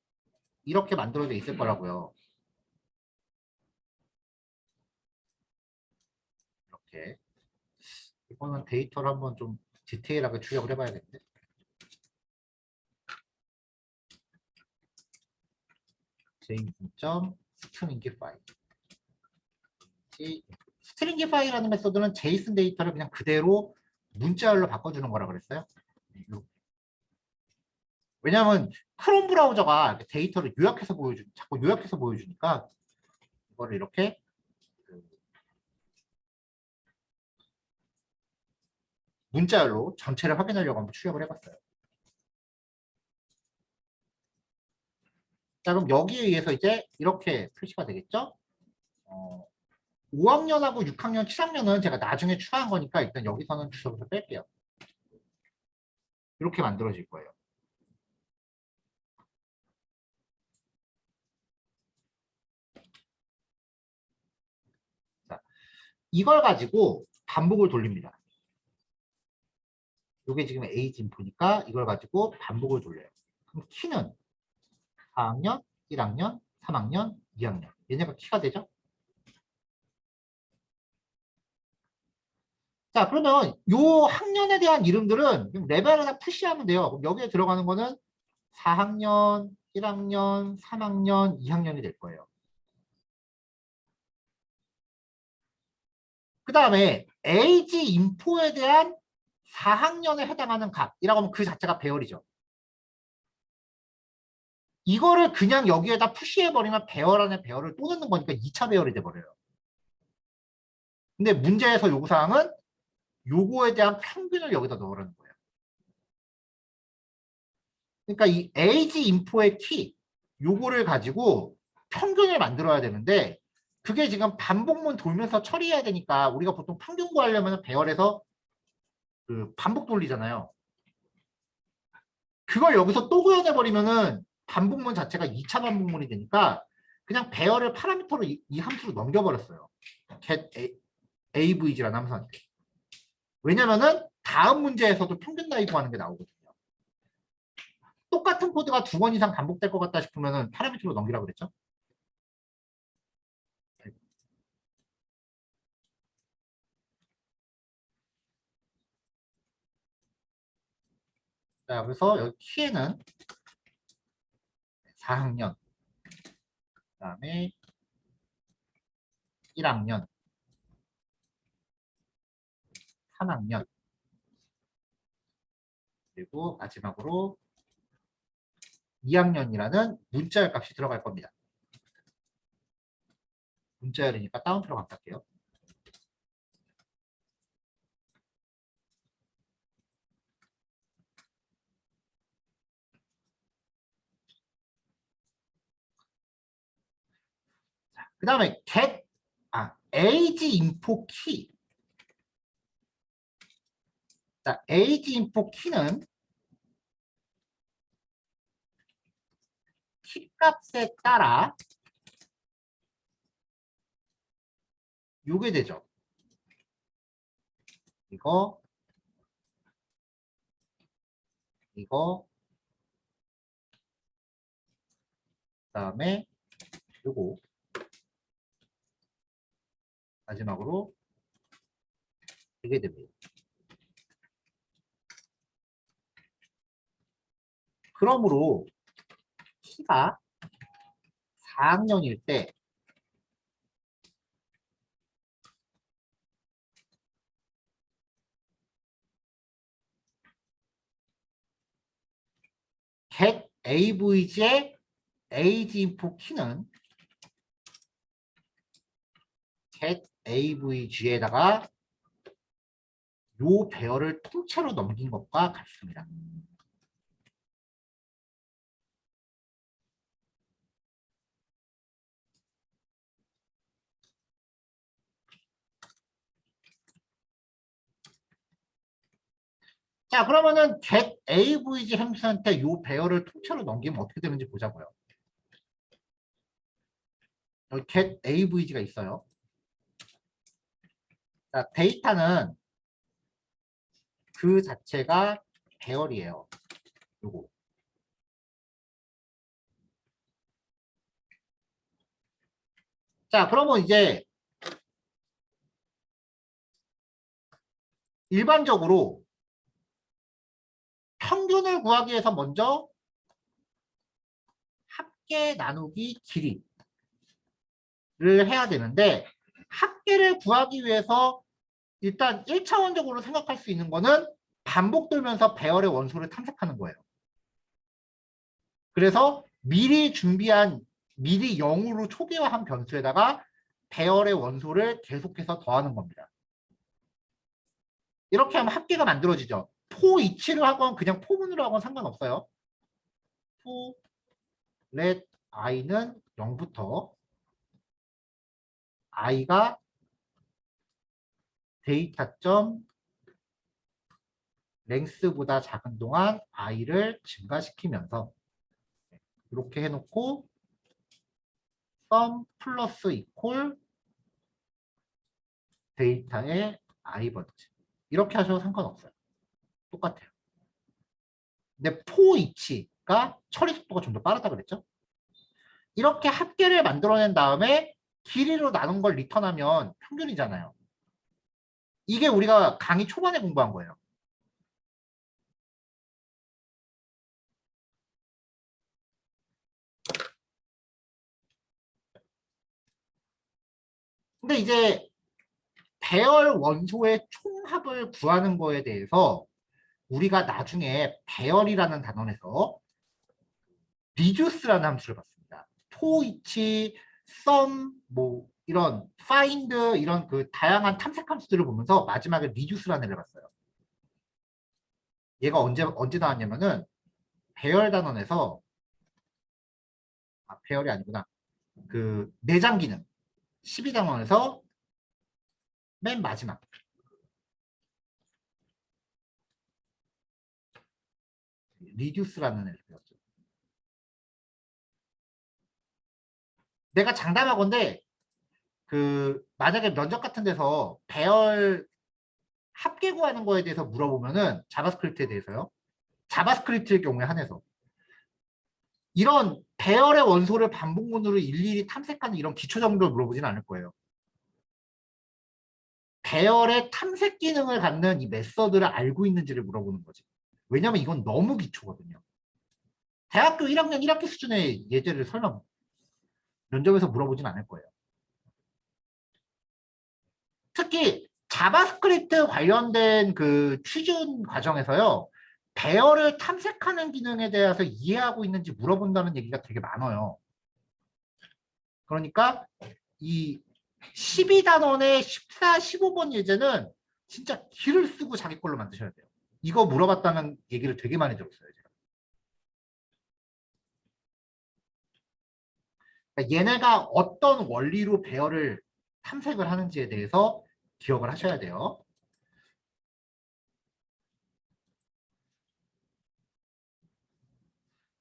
이렇게 만들어져 있을 거라고요. 이렇게. 이거는 데이터를 한번 좀 디테일하게 출력을 해봐야겠는데. JSON.string 파일. 스트링 파일이라는 메소드는 JSON 데이터를 그냥 그대로 문자열로 바꿔주는 거라 그랬어요. 왜냐하면 크롬 브라우저가 데이터를 요약해서 자꾸 요약해서 보여주니까 이거를 이렇게 문자열로 전체를 확인하려고 한번 출력을 해봤어요. 자, 그럼 여기에 의해서 이제 이렇게 표시가 되겠죠? 5학년하고 6학년, 7학년은 제가 나중에 추가한 거니까 일단 여기서는 주소부터 뺄게요. 이렇게 만들어질 거예요. 자, 이걸 가지고 반복을 돌립니다. 이게 지금 age info니까 이걸 가지고 반복을 돌려요. 그럼 키는 4학년, 1학년, 3학년, 2학년. 얘네가 키가 되죠? 자, 그러면 요 학년에 대한 이름들은 레벨을 푸시하면 돼요. 그럼 여기에 들어가는 거는 4학년, 1학년, 3학년, 2학년이 될 거예요. 그 다음에 age info에 대한 4학년에 해당하는 값이라고 하면 그 자체가 배열이죠. 이거를 그냥 여기에다 푸시해버리면 배열 안에 배열을 또 넣는 거니까 2차 배열이 돼버려요. 근데 문제에서 요구사항은 요거에 대한 평균을 여기다 넣으라는 거예요. 그러니까 이 age info의 키 요거를 가지고 평균을 만들어야 되는데 그게 지금 반복문 돌면서 처리해야 되니까 우리가 보통 평균 구하려면 배열에서 그 반복 돌리잖아요. 그걸 여기서 또 구현해 버리면은 반복문 자체가 2차 반복문이 되니까 그냥 배열을 파라미터로 이 함수로 넘겨버렸어요. get avg라는 함수한테. 왜냐면은 다음 문제에서도 평균 나이 구하는 게 나오거든요. 똑같은 코드가 2번 이상 반복될 것 같다 싶으면은 파라미터로 넘기라고 그랬죠. 자, 그래서 여기 키에는 4학년, 그다음에 1학년, 3학년, 그리고 마지막으로 2학년이라는 문자열 값이 들어갈 겁니다. 문자열이니까 따옴표로 바꿀게요. 그 다음에 age info key. 자, age info key는 키 값에 따라 요게 되죠. 이거, 그다음에 요거, 마지막으로 이게 됩니다. 그러므로 키가 4학년일 때 get avg의 age info 키는 get avg에다가 요 배열을 통째로 넘긴 것과 같습니다. 자, 그러면은 get avg 함수한테 요 배열을 통째로 넘기면 어떻게 되는지 보자고요. 여기 get avg가 있어요. 자, 데이터는 그 자체가 배열이에요. 요거. 자, 그러면 이제 일반적으로 평균을 구하기 위해서 먼저 합계 나누기 길이를 해야 되는데 합계를 구하기 위해서 일단 1차원적으로 생각할 수 있는 거는 반복 돌면서 배열의 원소를 탐색하는 거예요. 그래서 미리 0으로 초기화한 변수에다가 배열의 원소를 계속해서 더하는 겁니다. 이렇게 하면 합계가 만들어지죠. 포 이치를 하건 그냥 포문으로 하건 상관없어요. 포 let i는 0부터 i가 데이터점 랭스보다 작은 동안 i를 증가시키면서 이렇게 해놓고 sum 플러스 이퀄 데이터의 i 번째 이렇게 하셔도 상관없어요. 똑같아요. 근데 포 이치가 처리 속도가 좀 더 빠르다 그랬죠? 이렇게 합계를 만들어낸 다음에 길이로 나눈 걸 리턴하면 평균이잖아요. 이게 우리가 강의 초반에 공부한 거예요. 근데 이제 배열 원소의 총합을 구하는 거에 대해서 우리가 나중에 배열이라는 단원에서 reduce라는 함수를 봤습니다. 포이치, sum 뭐 이런 find 이런 그 다양한 탐색 함수들을 보면서 마지막에 reduce라는 애를 봤어요. 얘가 언제 나왔냐면은 배열 단원에서 배열이 아니구나. 그 내장 기능 12단원에서 맨 마지막 reduce라는 애를 배웠죠. 내가 장담하건대 그 만약에 면접 같은 데서 배열 합계 구하는 거에 대해서 물어보면은 자바스크립트에 대해서요. 자바스크립트의 경우에 한해서 이런 배열의 원소를 반복문으로 일일이 탐색하는 이런 기초 정도를 물어보진 않을 거예요. 배열의 탐색 기능을 갖는 이 메서드를 알고 있는지를 물어보는 거지. 왜냐면 이건 너무 기초거든요. 대학교 1학년 1학기 수준의 예제를 설마 면접에서 물어보진 않을 거예요. 특히 자바스크립트 관련된 그 취준 과정에서요. 배열을 탐색하는 기능에 대해서 이해하고 있는지 물어본다는 얘기가 되게 많아요. 그러니까 이 12단원의 14, 15번 예제는 진짜 기를 쓰고 자기 걸로 만드셔야 돼요. 이거 물어봤다는 얘기를 되게 많이 들었어요. 제가. 그러니까 얘네가 어떤 원리로 배열을 탐색을 하는지에 대해서 기억을 하셔야 돼요.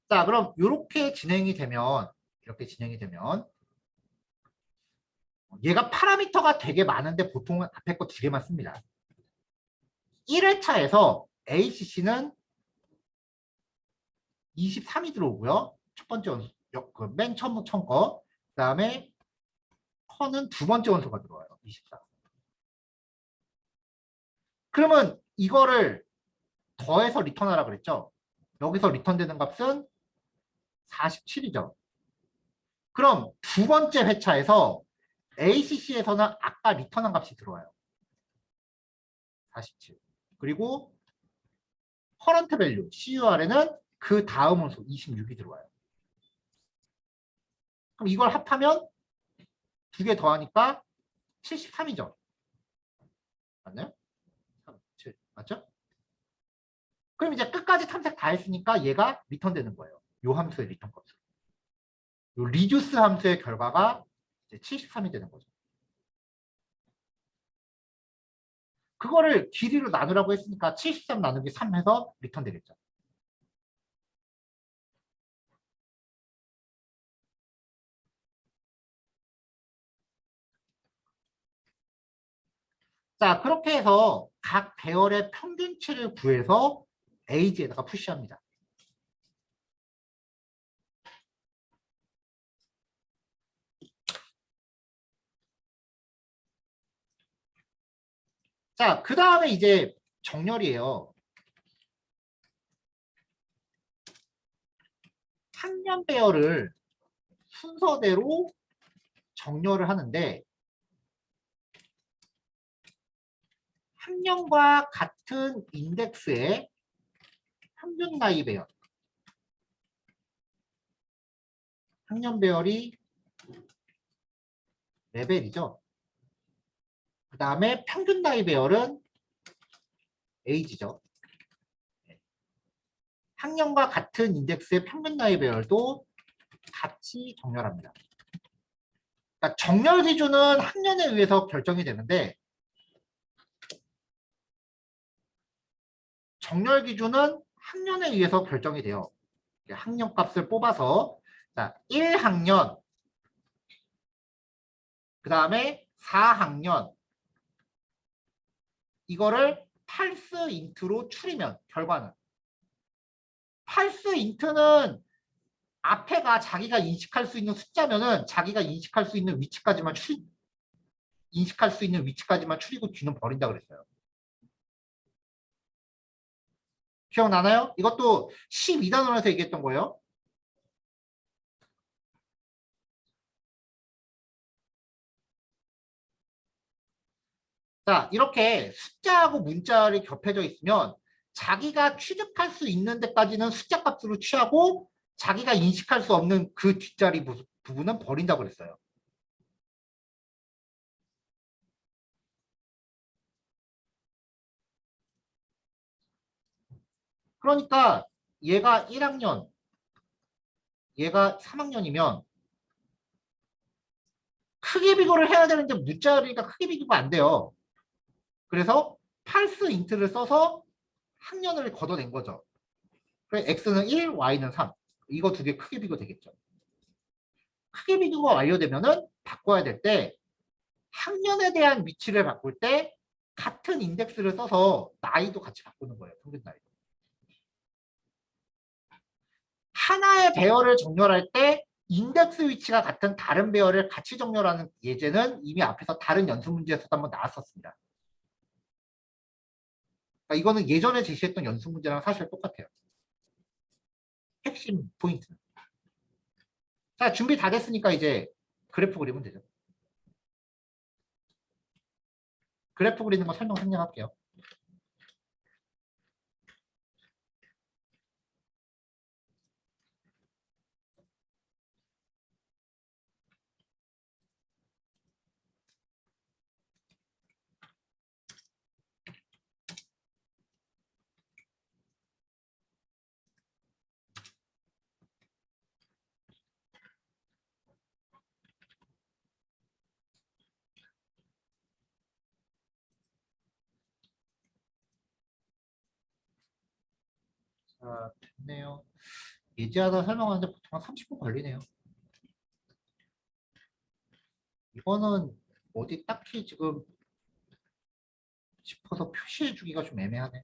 자, 그럼 이렇게 진행이 되면 얘가 파라미터가 되게 많은데 보통은 앞에 거 두 개만 씁니다. 1회차에서 ACC는 23이 들어오고요. 첫 번째 원소, 그맨 처음 거. 그 다음에 커는 두 번째 원소가 들어와요. 24. 그러면 이거를 더해서 리턴하라 그랬죠? 여기서 리턴되는 값은 47이죠. 그럼 두 번째 회차에서 ACC에서는 아까 리턴한 값이 들어와요. 47. 그리고 커런트 밸류 CUR에는 그 다음 원소 26이 들어와요. 그럼 이걸 합하면 두 개 더하니까 73이죠. 맞나요? 3, 7. 맞죠? 그럼 이제 끝까지 탐색 다 했으니까 얘가 리턴되는 거예요. 요 함수의 리턴 값으로. 요 리듀스 함수의 결과가 이제 73이 되는 거죠. 그거를 길이로 나누라고 했으니까 73 나누기 3 해서 리턴 되겠죠. 자, 그렇게 해서 각 배열의 평균치를 구해서 AG에다가 푸시합니다. 자, 그 다음에 이제 정렬이에요. 학년 배열을 순서대로 정렬을 하는데 학년과 같은 인덱스의 평균 나이 배열. 학년 배열이 레벨이죠. 그 다음에 평균 나이 배열은 에이지죠. 학년과 같은 인덱스의 평균 나이 배열도 같이 정렬합니다. 그러니까 정렬 기준은 학년에 의해서 결정이 되는데 정렬 기준은 학년에 의해서 결정이 돼요. 학년 값을 뽑아서 자, 1학년 그 다음에 4학년 이거를 팔스 인트로 추리면 결과는 팔스 인트는 앞에가 자기가 인식할 수 있는 숫자면은 자기가 인식할 수 있는 위치까지만 추리고 뒤는 버린다 그랬어요. 기억나나요? 이것도 12단원에서 얘기했던 거예요. 자, 이렇게 숫자하고 문자를 겹해져 있으면 자기가 취득할 수 있는 데까지는 숫자 값으로 취하고 자기가 인식할 수 없는 그 뒷자리 부분은 버린다고 그랬어요. 그러니까 얘가 1학년, 얘가 3학년이면 크게 비교를 해야 되는데 문자리가 크게 비교가 안 돼요. 그래서 팔스 인트를 써서 학년을 걷어낸 거죠. 그래서 x는 1, y는 3. 이거 두 개 크게 비교 되겠죠. 크게 비교가 완료되면은 바꿔야 될 때 학년에 대한 위치를 바꿀 때 같은 인덱스를 써서 나이도 같이 바꾸는 거예요. 평균 나이. 하나의 배열을 정렬할 때 인덱스 위치가 같은 다른 배열을 같이 정렬하는 예제는 이미 앞에서 다른 연습 문제에서도 한번 나왔었습니다. 그러니까 이거는 예전에 제시했던 연습 문제랑 사실 똑같아요. 핵심 포인트는. 자, 준비 다 됐으니까 이제 그래프 그리면 되죠. 그래프 그리는 거 설명 생략할게요. 자, 됐네요. 예제하다 설명하는데 보통 한 30분 걸리네요. 이거는 어디 딱히 지금 짚어서 표시해 주기가 좀 애매하네.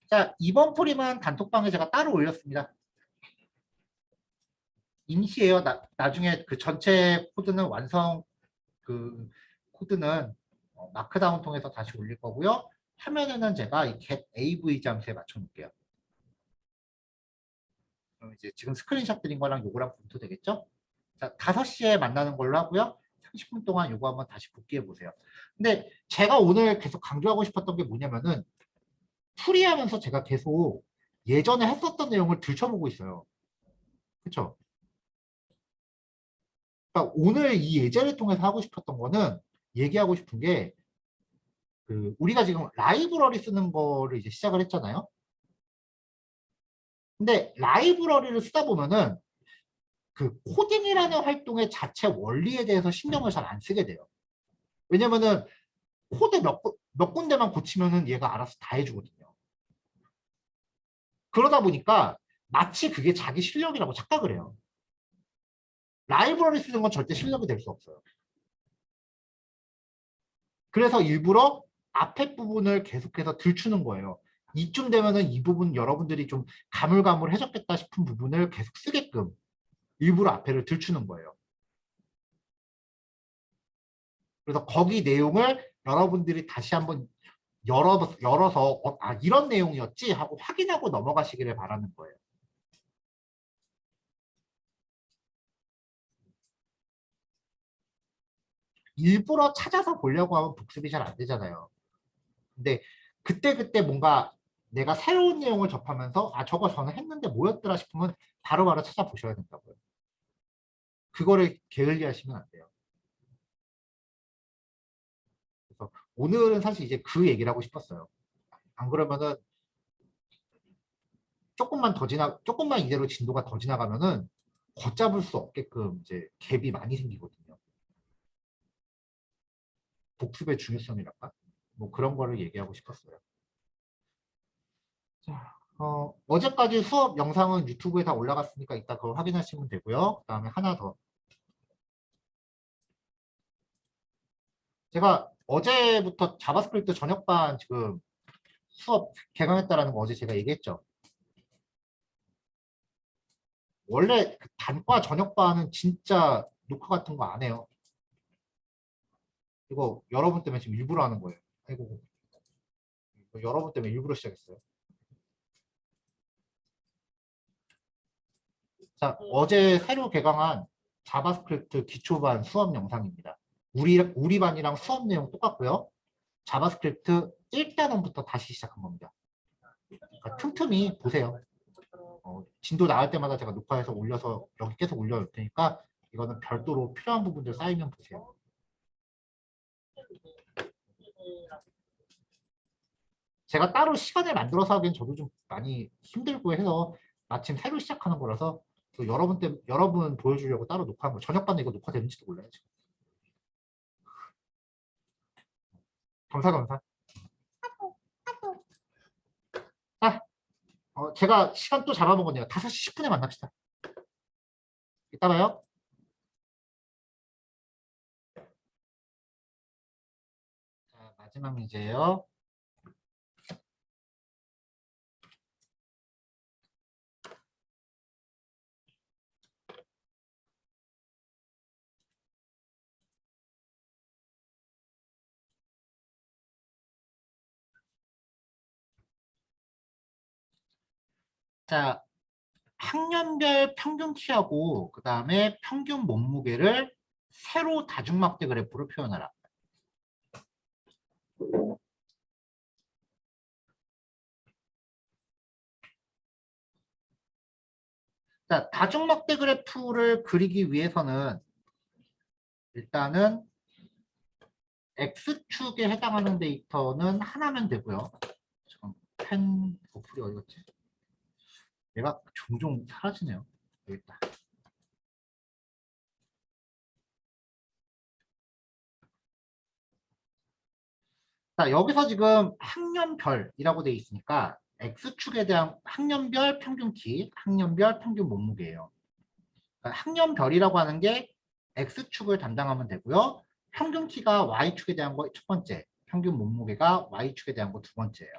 자, 이번 풀이만 단톡방에 제가 따로 올렸습니다. 임시예요. 나중에 그 전체 코드는 완성 그 코드는 마크다운 통해서 다시 올릴 거고요. 화면에는 제가 이 get AV 잠수에 맞춰 놓을게요. 그럼 이제 지금 스크린샷 드린 거랑 요거랑 분도 되겠죠? 자, 5시에 만나는 걸로 하고요. 30분 동안 요거 한번 다시 복귀해 보세요. 근데 제가 오늘 계속 강조하고 싶었던 게 뭐냐면은 풀이하면서 제가 계속 예전에 했었던 내용을 들춰보고 있어요. 그렇죠? 그러니까 오늘 이 예제를 통해서 하고 싶었던 거는 얘기하고 싶은 게 그 우리가 지금 라이브러리 쓰는 거를 이제 시작을 했잖아요. 근데 라이브러리를 쓰다 보면은 그 코딩이라는 활동의 자체 원리에 대해서 신경을 잘 안 쓰게 돼요. 왜냐면은 코드 몇 군데만 고치면은 얘가 알아서 다 해주거든요. 그러다 보니까 마치 그게 자기 실력이라고 착각을 해요. 라이브러리 쓰는 건 절대 실력이 될 수 없어요. 그래서 일부러 앞에 부분을 계속해서 들추는 거예요. 이쯤 되면은 이 부분 여러분들이 좀 가물가물해졌겠다 싶은 부분을 계속 쓰게끔 일부러 앞에를 들추는 거예요. 그래서 거기 내용을 여러분들이 다시 한번 열어서 아, 이런 내용이었지 하고 확인하고 넘어가시기를 바라는 거예요. 일부러 찾아서 보려고 하면 복습이 잘 안 되잖아요. 근데 그때그때 뭔가 내가 새로운 내용을 접하면서 아 저거 저는 했는데 뭐였더라 싶으면 바로바로 찾아보셔야 된다고요. 그거를 게을리 하시면 안 돼요. 그래서 오늘은 사실 이제 그 얘기를 하고 싶었어요. 안 그러면은 조금만 이대로 진도가 더 지나가면은 걷잡을 수 없게끔 이제 갭이 많이 생기거든요. 복습의 중요성이랄까? 뭐 그런 거를 얘기하고 싶었어요. 자, 어제까지 수업 영상은 유튜브에 다 올라갔으니까 이따 그거 확인하시면 되고요. 그다음에 하나 더. 제가 어제부터 자바스크립트 저녁반 지금 수업 개강했다라는 거 어제 제가 얘기했죠. 원래 그 단과 저녁반은 진짜 녹화 같은 거 안 해요. 이거 여러분 때문에 지금 일부러 하는 거예요. 아이고, 이거 여러분 때문에 일부러 시작했어요. 자, 어제 새로 개강한 자바스크립트 기초반 수업 영상입니다. 우리 반이랑 수업 내용 똑같고요. 자바스크립트 1단원부터 다시 시작한 겁니다. 그러니까 틈틈이 보세요. 진도 나갈 때마다 제가 녹화해서 올려서 여기 계속 올려올 테니까 이거는 별도로 필요한 부분들 쌓이면 보세요. 제가 따로 시간을 만들어서 하기엔 저도 좀 많이 힘들고 해서 마침 새로 시작하는 거라서 여러분 보여주려고 따로 녹화한 거. 저녁반에 이거 녹화되는지도 몰라요. 지금. 감사. 아, 제가 시간 또 잡아먹었네요. 5시 10분에 만납시다. 이따 봐요. 자, 마지막 문제예요. 자, 학년별 평균치하고 그 다음에 평균 몸무게를 세로 다중막대 그래프로 표현하라. 자, 다중막대 그래프를 그리기 위해서는 일단은 X축에 해당하는 데이터는 하나면 되고요. 잠깐 펜 어플이 어디 갔지? 얘가 종종 사라지네요. 여기 있다. 자, 여기서 지금 학년별이라고 되어 있으니까 X축에 대한 학년별 평균키, 학년별 평균 몸무게예요. 그러니까 학년별이라고 하는 게 X축을 담당하면 되고요. 평균키가 Y축에 대한 거 첫 번째, 평균 몸무게가 Y축에 대한 거 두 번째예요.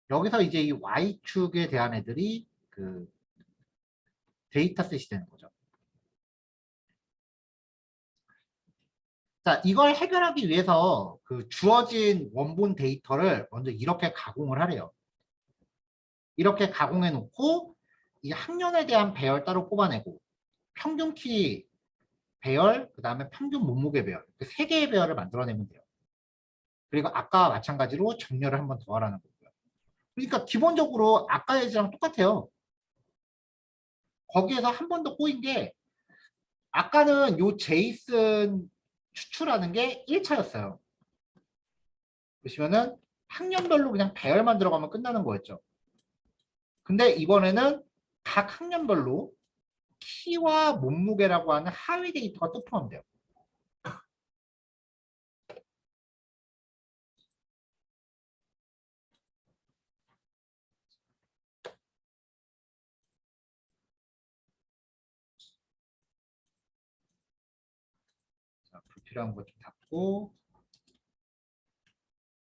여기서 이제 이 Y축에 대한 애들이 그 데이터셋이 되는 거죠. 자, 이걸 해결하기 위해서 그 주어진 원본 데이터를 먼저 이렇게 가공을 하래요. 이렇게 가공해 놓고 이 학년에 대한 배열 따로 뽑아내고 평균 키 배열, 그 다음에 평균 몸무게 배열, 세 개의 배열을 만들어내면 돼요. 그리고 아까와 마찬가지로 정렬을 한 번 더 하라는 거고요. 그러니까 기본적으로 아까 예제랑 똑같아요. 거기에서 한 번 더 꼬인 게 아까는 요 제이슨 추출하는 게 1차였어요. 보시면은 학년별로 그냥 배열만 들어가면 끝나는 거였죠. 근데 이번에는 각 학년별로 키와 몸무게라고 하는 하위 데이터가 또 포함돼요. 자, 불필요한 거 좀 닫고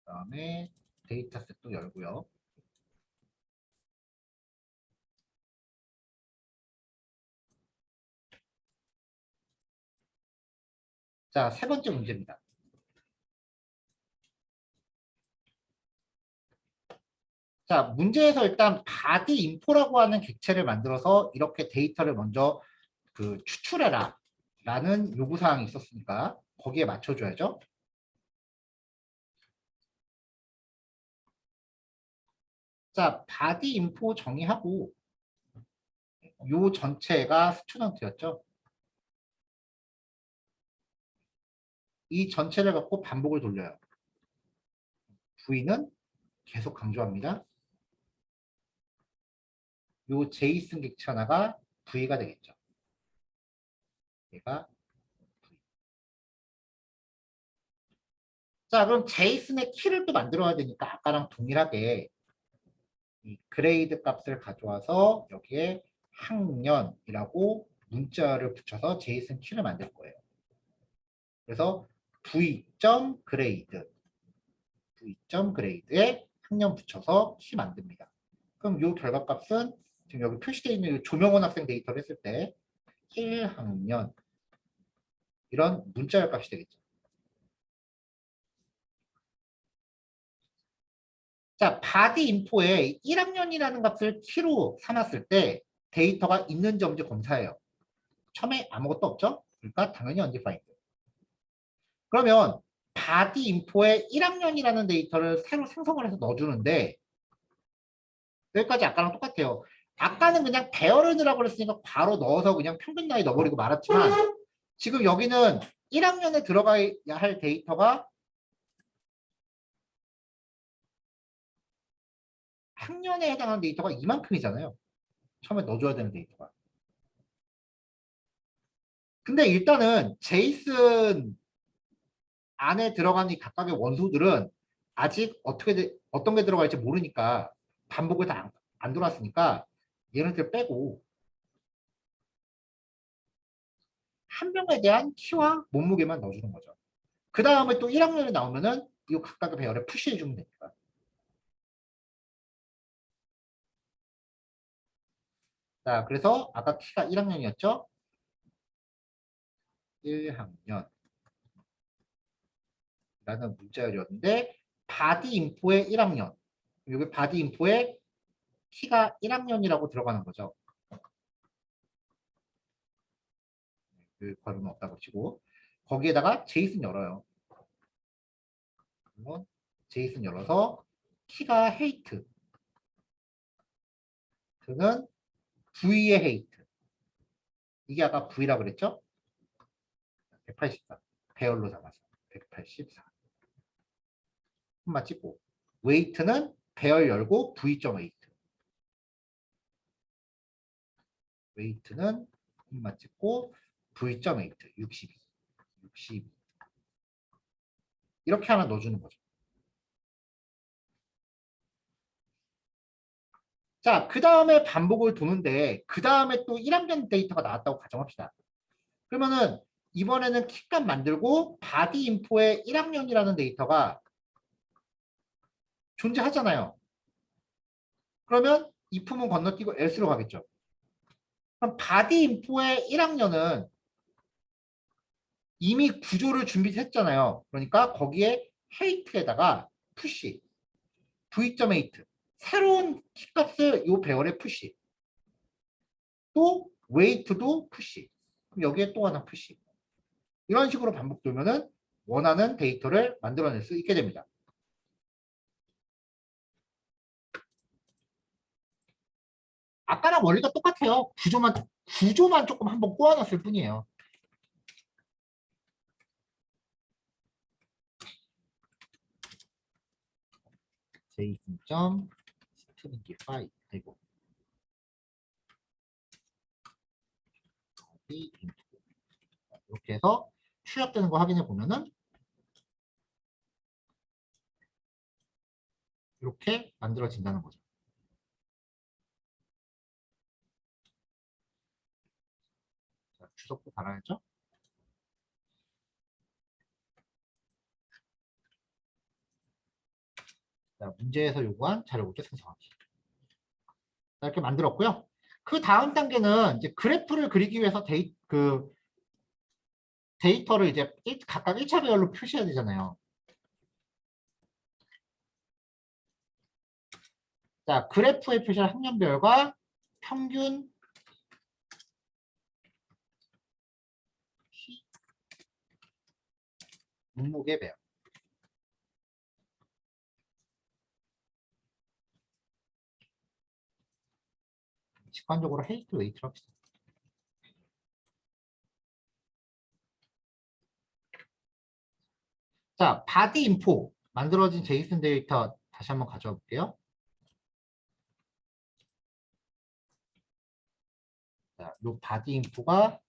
그다음에 데이터셋도 열고요. 자, 세 번째 문제입니다. 자, 문제에서 일단 바디 인포라고 하는 객체를 만들어서 이렇게 데이터를 먼저 그 추출해라 라는 요구사항이 있었으니까 거기에 맞춰줘야죠. 자, 바디 인포 정의하고 요 전체가 스튜던트였죠. 이 전체를 갖고 반복을 돌려요. V는 계속 강조합니다. 요 제이슨 객체 하나가 V가 되겠죠. 얘가 V. 자, 그럼 제이슨의 키를 또 만들어야 되니까 아까랑 동일하게 이 그레이드 값을 가져와서 여기에 학년이라고 문자를 붙여서 제이슨 키를 만들 거예요. 그래서 v.grade v.grade에 학년 붙여서 키 만듭니다. 그럼 이 결과값은 지금 여기 표시되어 있는 조명원 학생 데이터를 했을 때 1학년 이런 문자열 값이 되겠죠. 자, 바디 인포에 1학년이라는 값을 키로 삼았을 때 데이터가 있는지 없는지 검사해요. 처음에 아무것도 없죠? 그러니까 당연히 undefined. 그러면 바디 인포에 1학년이라는 데이터를 새로 생성을 해서 넣어주는데 여기까지 아까랑 똑같아요. 아까는 그냥 배열을 넣으라고 그랬으니까 바로 넣어서 그냥 평균 나이 넣어버리고 말았지만 지금 여기는 1학년에 들어가야 할 데이터가 학년에 해당하는 데이터가 이만큼이잖아요. 처음에 넣어줘야 되는 데이터가. 근데 일단은 제이슨 안에 들어가는 이 각각의 원소들은 아직 어떤 게 들어갈지 모르니까 반복을 다 안 돌았으니까 얘네들 빼고 한 명에 대한 키와 몸무게만 넣어주는 거죠. 그 다음에 또 1학년에 나오면은 이 각각의 배열에 푸시해주면 되니까. 자, 그래서 아까 키가 1학년이었죠? 1학년이라는 문자열이었는데 바디 인포의 1학년. 여기 바디 인포에 키가 1학년이라고 들어가는 거죠. 그 걸음은 없다고 치고 거기에다가 제이슨 열어요. 그러면 제이슨 열어서 키가 헤이트. 그는 V의 헤이트. 이게 아까 V라고 그랬죠? 184. 배열로 잡아서 184. 콤마 찍고 웨이트는 배열 열고 V.웨이트. 웨이트는 콤마 찍고 V.웨이트 62. 62. 이렇게 하나 넣어주는 거죠. 자, 그 다음에 반복을 도는데 그 다음에 또 1학년 데이터가 나왔다고 가정합시다. 그러면은 이번에는 키값 만들고 바디 인포에 1학년이라는 데이터가 존재하잖아요. 그러면 if문 건너뛰고 else로 가겠죠. 그럼 바디 인포의 1학년은 이미 구조를 준비했잖아요. 그러니까 거기에 헤이트에다가 푸시, v.8 새로운 키값을 이 배열에 푸시 또 웨이트도 푸시 그럼 여기에 또 하나 푸시 이런 식으로 반복되면은 원하는 데이터를 만들어낼 수 있게 됩니다. 아까랑 원리가 똑같아요. 구조만 조금 한번 꼬아놨을 뿐이에요. JSON.stringify 아이고 이렇게 해서 출력되는 거 확인해 보면은 이렇게 만들어진다는 거죠. 자, 주석도 달아야죠. 자, 문제에서 요구한 자료 구조 생성하기. 자, 이렇게 만들었고요. 그 다음 단계는 이제 그래프를 그리기 위해서 데이터를 이제 각각 1차 배열로 표시해야 되잖아요. 자, 그래프에 표시할 학년 배열과 평균 키, 몸무게 배열. 직관적으로 헤이트 웨이트로 합시다. 자, 바디 인포 만들어진 제이슨 데이터 다시 한번 가져와 볼게요. 자, 요 바디 인포가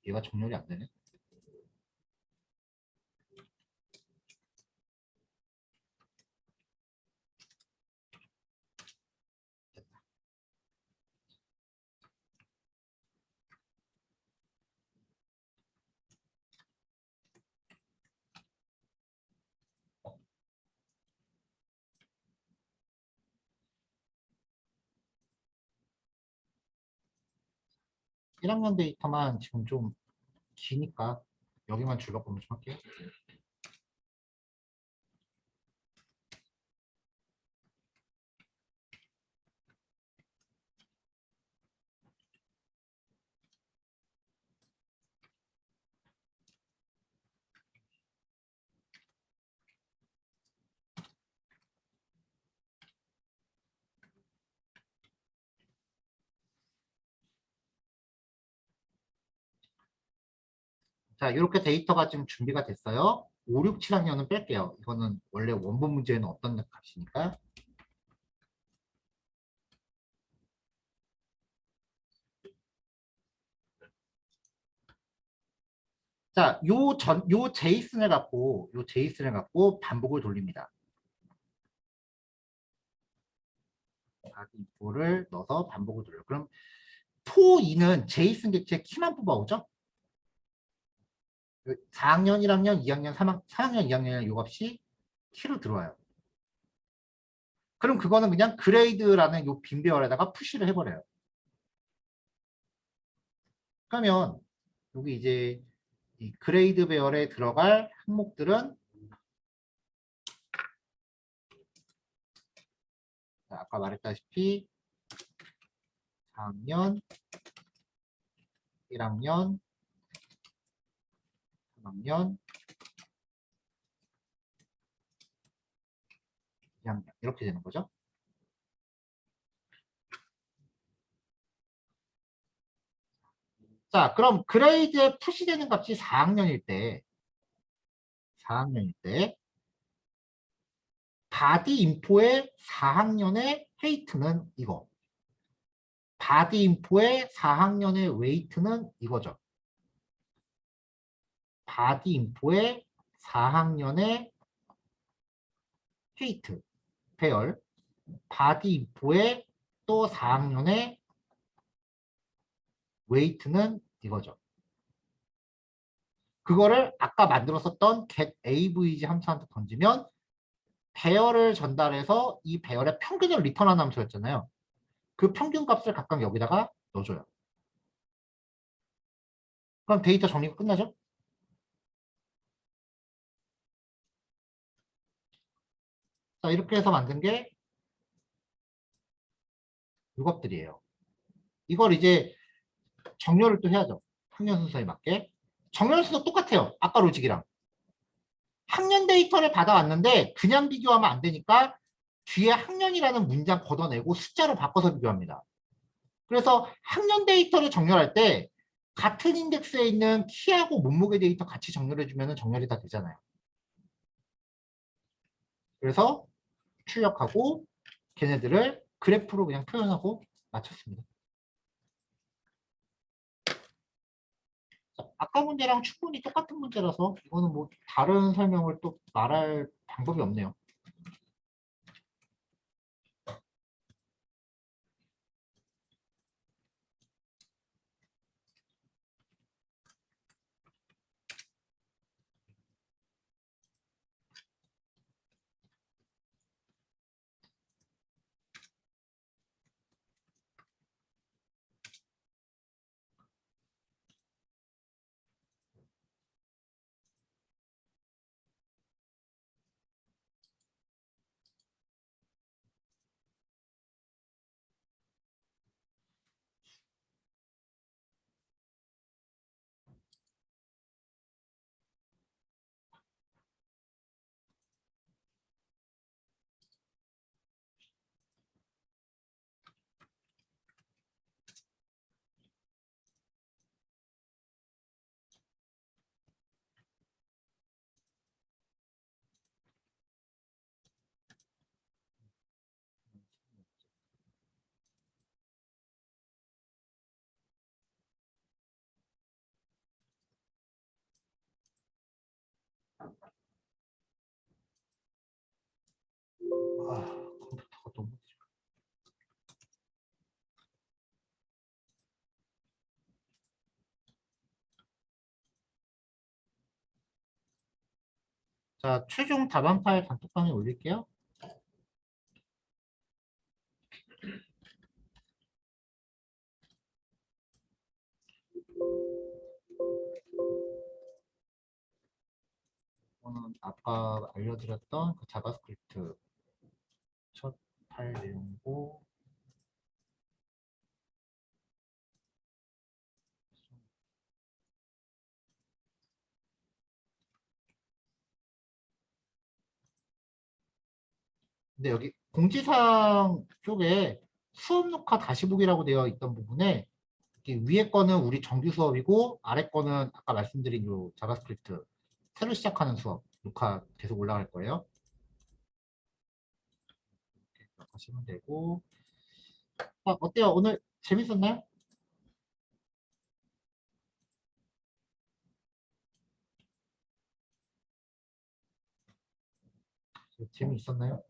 얘가 정렬이 안 되네. 1학년 데이터만 지금 좀 기니까 여기만 줄바꿈 좀 할게요. 자, 이렇게 데이터가 지금 준비가 됐어요. 5, 6, 7학년은 뺄게요. 이거는 원래 원본 문제에는 없던 값이니까. 자, 요 제이슨을 갖고 반복을 돌립니다. 바디 인포를 넣어서 반복을 돌려. 그럼 포2는 제이슨 객체 키만 뽑아오죠? 4학년, 1학년, 2학년, 3학년, 2학년 요 값이 키로 들어와요. 그럼 그거는 그냥 그레이드라는 요 빈배열에다가 푸시를 해버려요. 그러면 여기 이제 이 그레이드 배열에 들어갈 항목들은 아까 말했다시피 4학년, 1학년, 3학년, 2학년 이렇게 되는 거죠. 자, 그럼 그레이드에 푸시되는 값이 4학년일 때 바디 인포의 4학년의 헤이트는 이거. 바디 인포의 4학년의 웨이트는 이거죠. 바디 인포의 4학년의 헤이트, 배열. 바디 인포의 또 4학년의 웨이트는 이거죠. 그거를 아까 만들었었던 getAVG 함수한테 던지면 배열을 전달해서 이 배열의 평균을 리턴하는 함수였잖아요. 그 평균 값을 각각 여기다가 넣어줘요. 그럼 데이터 정리가 끝나죠? 자, 이렇게 해서 만든 게 이것들이에요. 이걸 이제 정렬을 또 해야죠. 학년 순서에 맞게. 정렬 순서 똑같아요. 아까 로직이랑. 학년 데이터를 받아왔는데 그냥 비교하면 안 되니까 뒤에 학년이라는 문장 걷어내고 숫자로 바꿔서 비교합니다. 그래서 학년 데이터를 정렬할 때 같은 인덱스에 있는 키하고 몸무게 데이터 같이 정렬해주면 정렬이 다 되잖아요. 그래서 출력하고 걔네들을 그래프로 그냥 표현하고 맞췄습니다. 아까 문제랑 충분히 똑같은 문제라서 이거는 뭐 다른 설명을 또 말할 방법이 없네요. 컴퓨터가 너무 자, 최종 답안 파일 단톡방에 올릴게요. 아까 알려드렸던 그 자바스크립트 첫 파일 내용이고 근데 여기 공지사항 쪽에 수업 녹화 다시 보기라고 되어 있던 부분에 위에 거는 우리 정규 수업이고 아래 거는 아까 말씀드린 요 자바스크립트 새로 시작하는 수업 녹화 계속 올라갈 거예요. 이렇게 하시면 되고 어때요? 오늘 재밌었나요? 재미있었나요?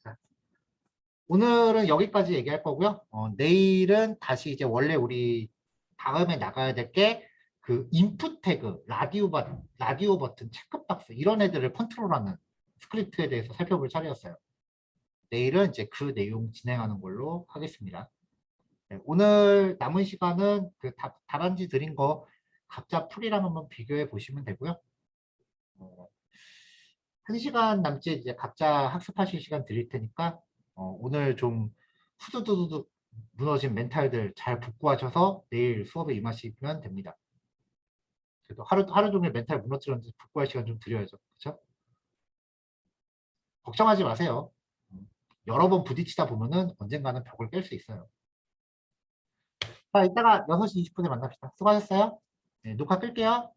자, 오늘은 여기까지 얘기할 거고요. 내일은 다시 이제 원래 우리 다음에 나가야 될 게 그 인풋 태그, 라디오 버튼, 체크박스 이런 애들을 컨트롤하는 스크립트에 대해서 살펴볼 차례였어요. 내일은 이제 그 내용 진행하는 걸로 하겠습니다. 네, 오늘 남은 시간은 그 답안지 드린 거 각자 풀이랑 한번 비교해 보시면 되고요. 어, 1시간 남짓 이제 각자 학습하실 시간 드릴 테니까 오늘 좀 후두두둑 무너진 멘탈들 잘 복구하셔서 내일 수업에 임하시면 됩니다. 그래도 하루 종일 멘탈 무너뜨렸는데 복구할 시간 좀 드려야죠. 그렇죠? 걱정하지 마세요. 여러 번 부딪히다 보면은 언젠가는 벽을 깰 수 있어요. 자, 이따가 6시 20분에 만납시다. 수고하셨어요. 네, 녹화 끌게요.